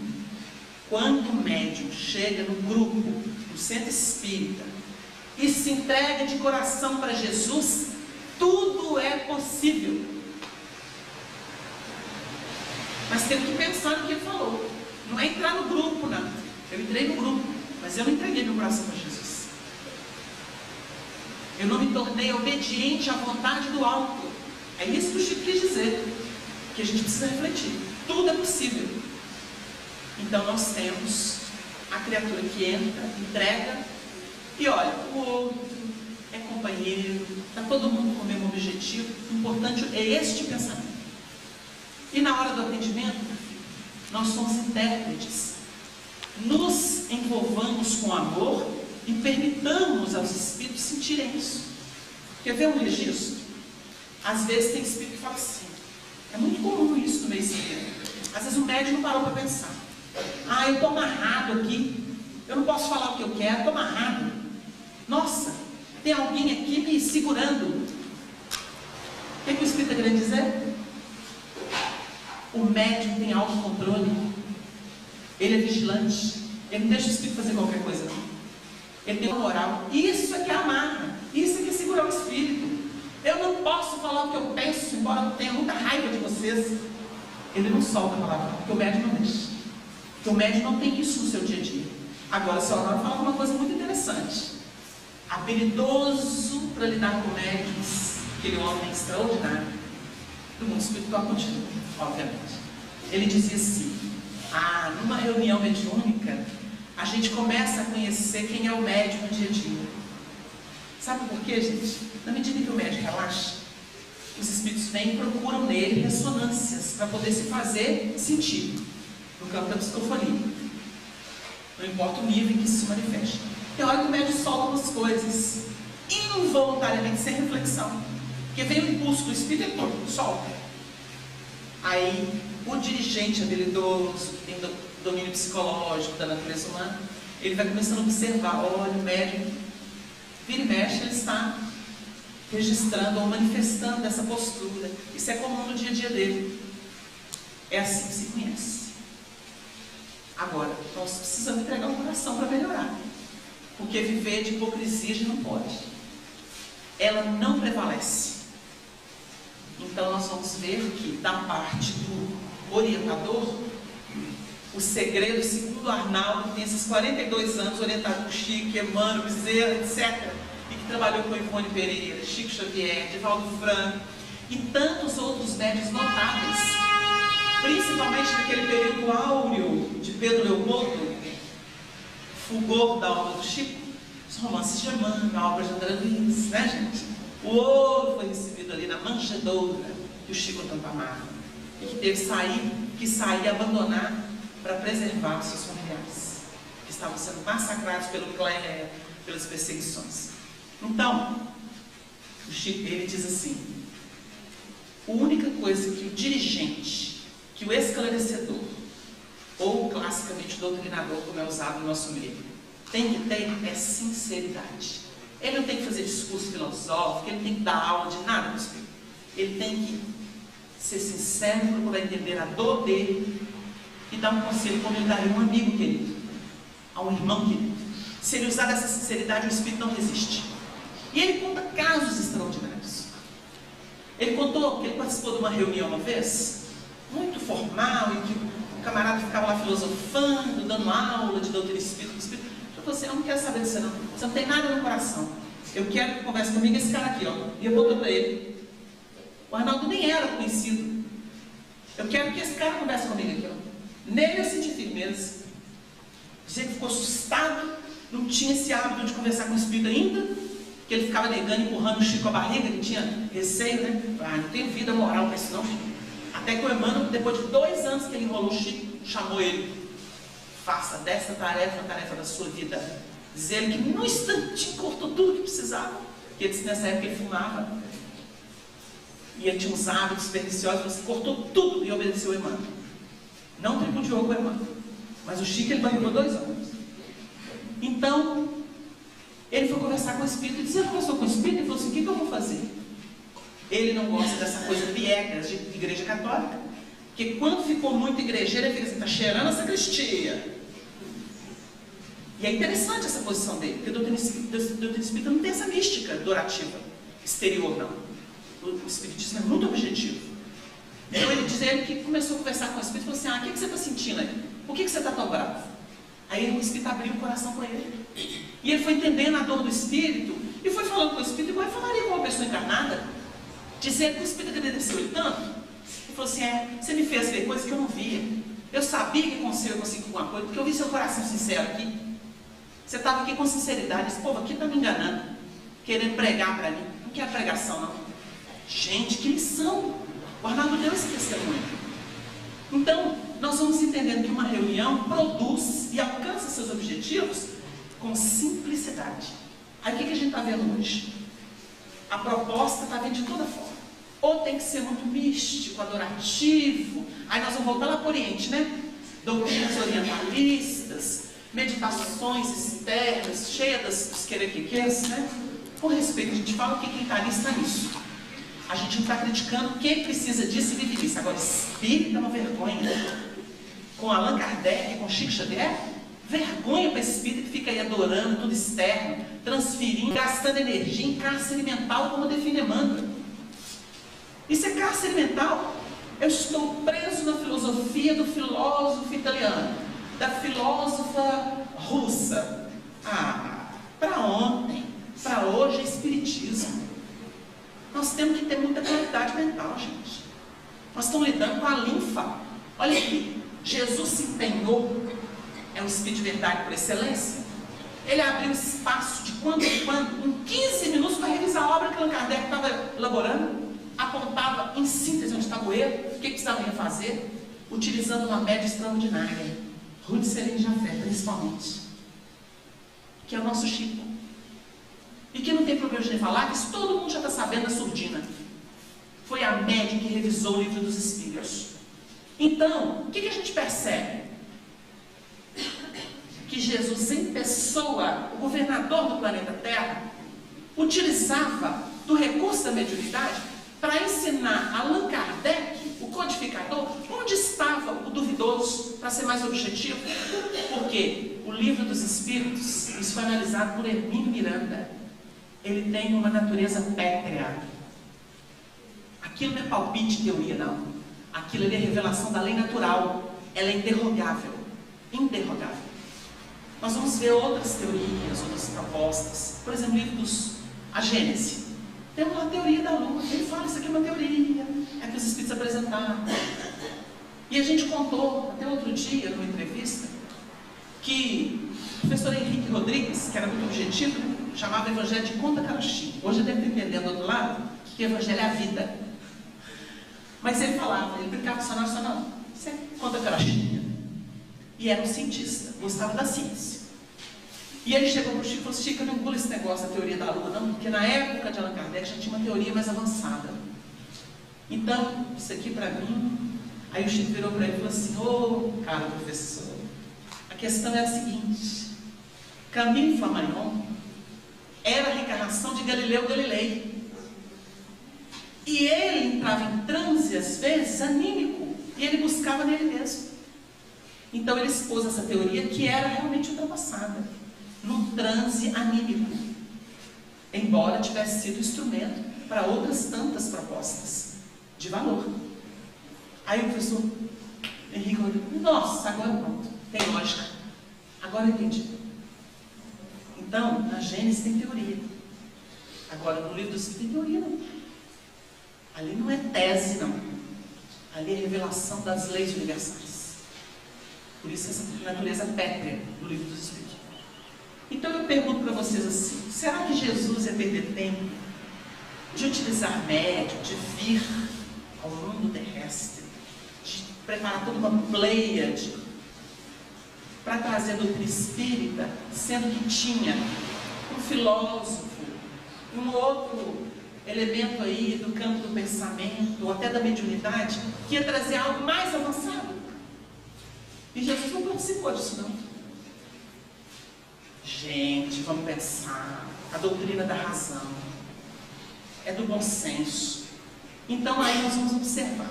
quando o médium chega no grupo, no centro espírita, e se entrega de coração para Jesus, tudo é possível. Mas temos que pensar no que ele falou. Não é entrar no grupo, não. Eu entrei no grupo, mas eu não entreguei meu coração para Jesus. Eu não me tornei obediente à vontade do alto. É isso que o Chico quis dizer. Que a gente precisa refletir. Tudo é possível. Então nós temos a criatura que entra, entrega, e olha, o outro é companheiro, está todo mundo com o mesmo objetivo. O importante é este pensamento. E na hora do atendimento, nós somos intérpretes. Nos envolvamos com amor e permitamos aos espíritos sentirem isso. Quer ver um registro? Às vezes tem espírito que fala assim, é muito comum isso no meio espírita. Às vezes o médium não parou para pensar. Ah, eu estou amarrado aqui, eu não posso falar o que eu quero, estou amarrado. Nossa, tem alguém aqui me segurando. O que o espírito está querendo dizer? O médium tem autocontrole, ele é vigilante, ele não deixa o espírito fazer qualquer coisa, não. Ele tem uma moral. Isso é que amarra, isso é que é segurar o espírito. Eu não posso falar o que eu penso, embora eu tenha muita raiva de vocês. Ele não solta a palavra, porque o médium não deixa. Porque o médium não tem isso no seu dia a dia. Agora, o senhor Honório fala uma coisa muito interessante. Habilidoso para lidar com médiums, aquele homem extraordinário. Do mundo espiritual continua, obviamente. Ele dizia assim, numa reunião mediúnica, a gente começa a conhecer quem é o médium no dia a dia. Sabe por quê, gente? Na medida que o médium relaxa, os espíritos vêm e procuram nele ressonâncias para poder se fazer sentir no campo da psicofonia. Não importa o nível em que isso se manifesta. Tem hora que o médium solta umas coisas involuntariamente, sem reflexão. Porque vem o impulso do espírito e solta. Aí, o dirigente habilidoso, que tem domínio psicológico da natureza humana, ele vai começando a observar, olha, o médium, vira e mexe, ele está registrando ou manifestando essa postura. Isso é comum no dia a dia dele. É assim que se conhece. Agora, nós precisamos entregar o coração para melhorar. Porque viver de hipocrisia a gente não pode. Ela não prevalece. Então nós vamos ver que da parte do orientador, o segredo, segundo Arnaldo, que tem esses 42 anos orientado por Chico, Emmanuel, Bezerra, etc., e que trabalhou com Ivone Pereira, Chico Xavier, Divaldo Franco e tantos outros médiuns notáveis, principalmente naquele período áureo de Pedro Leopoldo, fulgor da obra do Chico, os romances de Emmanuel, a obra de André Luiz, né, gente? O ouro foi recebido ali na manjedoura que o Chico tanto amava e que teve que sair e abandonar para preservar os seus familiares, que estavam sendo massacrados pelo clero, pelas perseguições. Então, o Chico, ele diz assim: a única coisa que o dirigente, que o esclarecedor, ou classicamente o doutrinador, como é usado no nosso meio, tem que ter é sinceridade. Ele não tem que fazer discurso filosófico, ele tem que dar aula de nada, ele tem que ser sincero para poder entender a dor dele e dar um conselho como ele daria a um amigo querido, a um irmão querido. Se ele usar essa sinceridade, o espírito não resiste. E ele conta casos extraordinários. Ele contou que ele participou de uma reunião uma vez, muito formal, em que o camarada ficava lá filosofando, dando aula de doutrina espírita. Eu falei assim: eu não quero saber disso não, você não tem nada no coração. Eu quero que converse comigo esse cara aqui, ó. E eu botou para ele. O Arnaldo nem era conhecido. Eu quero que esse cara converse comigo aqui, ó. Nele eu senti firmeza. Dizia que ficou assustado, não tinha esse hábito de conversar com o espírito ainda, que ele ficava negando, empurrando o Chico com a barriga, ele tinha receio, né? Ah, não tem vida moral para isso não, Chico. Até que o Emmanuel, depois de 2 anos que ele enrolou o Chico, chamou ele: faça dessa tarefa a tarefa da sua vida. Diz ele que num instantinho cortou tudo que precisava. Porque ele disse que nessa época ele fumava. E ele tinha uns hábitos perniciosos, você cortou tudo e obedeceu o Emmanuel. Não tripudiou com o Emmanuel. Mas o Chico ele barrigou 2 anos. Então, ele foi conversar com o espírito e disse: ele conversou com o espírito e falou assim: o que eu vou fazer? Ele não gosta dessa coisa piegas de igreja católica. Porque quando ficou muito igrejeiro, ele fica assim: está cheirando a sacristia. E é interessante essa posição dele, porque a doutrina espírita não tem essa mística adorativa exterior, não. O espiritismo é muito objetivo. Então ele diz ele que começou a conversar com o espírito e falou assim: ah, o que você está sentindo aí? Por que você está tão bravo? Aí o espírito abriu o coração com ele. E ele foi entendendo a dor do espírito e foi falando com o espírito igual ele falaria com uma pessoa encarnada, dizendo que o espírito agradeceu ele tanto. Ele falou assim: você me fez ver coisas que eu não via. Eu sabia que com você eu consegui alguma coisa, porque eu vi seu coração sincero aqui. Você estava aqui com sinceridade. Esse povo aqui está me enganando, querendo pregar para mim. Não quero pregação, não. Gente, que lição! O Arnaldo deu esse testemunho. Então, nós vamos entendendo que uma reunião produz e alcança seus objetivos com simplicidade. Aí o que a gente está vendo hoje? A proposta está vindo de toda forma. Ou tem que ser muito místico, adorativo. Aí nós vamos voltar lá para o Oriente, né? Doutrinas orientalistas, meditações externas, cheias dos querequeques, né? Com respeito, a gente fala que quem está nisso está nisso. A gente não está criticando quem precisa disso e vive disso. Agora, espírita é uma vergonha. Com Allan Kardec, com Chico Xavier, vergonha para esse espírito que fica aí adorando tudo externo, transferindo, gastando energia em cárcere mental, como define Emmanuel. Isso é cárcere mental. Eu estou preso na filosofia do filósofo italiano, da filósofa russa. Ah, para ontem, para hoje é espiritismo. Nós temos que ter muita claridade mental, gente. Nós estamos lidando com a linfa. Olha aqui, Jesus se empenhou, é um espírito de verdade por excelência. Ele abriu espaço de quando em quando, em 15 minutos, para revisar a obra que Allan Kardec estava elaborando. Apontava em síntese onde estava o erro, o que precisava refazer, utilizando uma média extraordinária. Ruth Serene Jafé, principalmente, que é o nosso Chico. E que não tem problema de falar, que isso todo mundo já está sabendo da surdina. foi a médium que revisou o livro dos Espíritos. Então, o que a gente percebe? Que Jesus, em pessoa, o governador do planeta Terra, utilizava do recurso da mediunidade para ensinar a Allan Kardec, o codificador, onde estava o duvidoso, para ser mais objetivo. Porque o livro dos Espíritos, isso foi analisado por Hermínio Miranda, ele tem uma natureza pétrea. Aquilo não é palpite de teoria, não. Aquilo é revelação da lei natural. Ela é interrogável. Interrogável. Nós vamos ver outras teorias, outras propostas. Por exemplo, o livro A Gênese. Tem uma teoria da Lua. Ele fala, isso aqui é uma teoria. É que os Espíritos apresentaram. E a gente contou, até outro dia, numa entrevista, que o professor Henrique Rodrigues, que era muito objetivo, chamava o Evangelho de conta carochinha. Hoje eu devo estar entendendo do outro lado que o Evangelho é a vida. Mas ele falava, ele brincava com o senhor, não, isso é conta carochinha. E era um cientista, gostava da ciência. E ele chegou para o Chico e falou, Chico, eu não engula esse negócio da teoria da Lua, não, porque na época de Allan Kardec já tinha uma teoria mais avançada. Então, isso aqui para mim... Aí o Chico virou para ele e falou assim, ô, cara professor, a questão é a seguinte, Camille Flammarion era a reencarnação de Galileu Galilei. E ele entrava em transe, às vezes, anímico, e ele buscava nele mesmo. Então ele expôs essa teoria que era realmente ultrapassada, num transe anímico, embora tivesse sido instrumento para outras tantas propostas de valor. Aí o professor Henrique Rodrigues, nossa, agora pronto, tem lógica, agora eu entendi. Então, na Gênesis tem teoria. Agora, no livro dos Espíritos tem teoria, não. Ali não é tese, não. Ali é revelação das leis universais. Por isso essa natureza pétrea do livro dos Espíritos. Então eu pergunto para vocês assim, será que Jesus ia perder tempo de utilizar médium, de vir ao mundo terrestre, de preparar toda uma pleiade para trazer a doutrina espírita, sendo que tinha um filósofo, um outro elemento aí do campo do pensamento, ou até da mediunidade, que ia trazer algo mais avançado? E Jesus não participou disso, não. Gente, vamos pensar, a doutrina da razão, é do bom senso. Então aí nós vamos observar.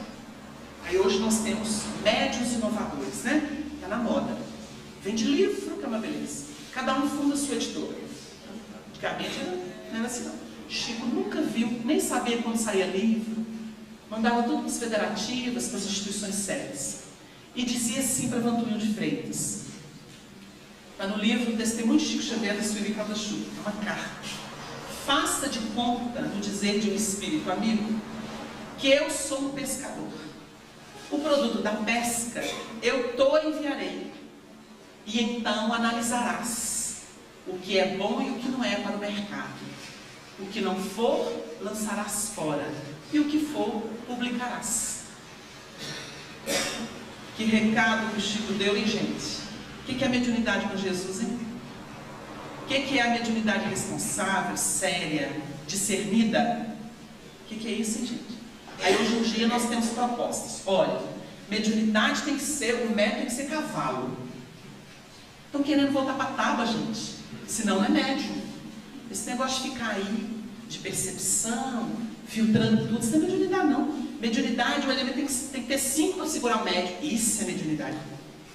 Aí hoje nós temos médiuns inovadores, né? Está na moda. Vende livro, que é uma beleza. Cada um funda a sua editora. Antigamente não era assim, não. Chico nunca viu, nem sabia quando saía livro. Mandava tudo para as federativas, para as instituições sérias. E dizia assim para Vantuil de Freitas. Está no livro Testemunho de Chico Xavier da Suíra e Calda Chuva. É uma carta. Faça de conta do dizer de um espírito amigo que eu sou um pescador. O produto da pesca eu te enviarei. E então analisarás o que é bom e o que não é para o mercado. O que não for, lançarás fora. E o que for, publicarás. Que recado que o Chico deu, hein, gente? O que é a mediunidade com Jesus, hein? O que é a mediunidade responsável, séria, discernida? O que é isso, hein, gente? Aí hoje em dia nós temos propostas. Olha, mediunidade tem que ser, o médium tem que ser cavalo. Estão querendo voltar para a tábua, gente. Senão não é médium. Esse negócio de ficar aí, de percepção, filtrando tudo, isso não é mediunidade, não. Mediunidade, o elemento tem que ter 5 para segurar o médium. Isso é mediunidade.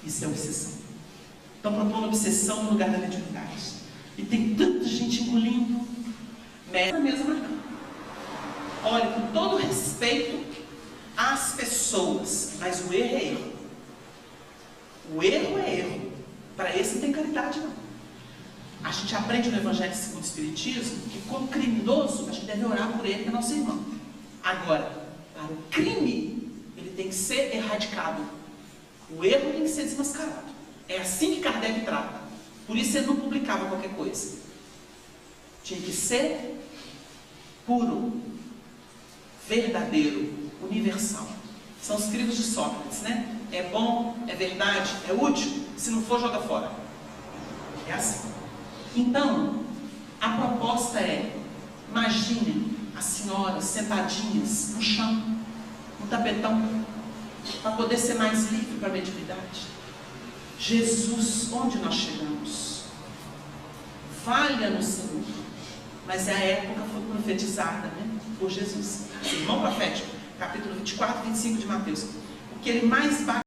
Isso é obsessão. Estão propondo obsessão no lugar da mediunidade. E tem tanta gente engolindo médium mesmo, não. Olha, com todo respeito às pessoas, mas o erro é erro. O erro é erro. Para esse não tem caridade, não. A gente aprende no Evangelho segundo o Espiritismo que, como criminoso, a gente deve orar por ele, que é nosso irmão. Agora, para o crime, ele tem que ser erradicado. O erro tem que ser desmascarado. É assim que Kardec trata. Por isso ele não publicava qualquer coisa. Tinha que ser puro, verdadeiro, universal. São os crivos de Sócrates, né? É bom, é verdade, é útil. Se não for, joga fora. É assim. Então, a proposta é, imagine as senhoras sentadinhas no chão, no tapetão, para poder ser mais livre para a mediunidade. Jesus, onde nós chegamos? Valha-nos, Senhor. Mas a época foi profetizada, né, por Jesus. Sermão profético, capítulo 24, 25 de Mateus. O que ele mais bate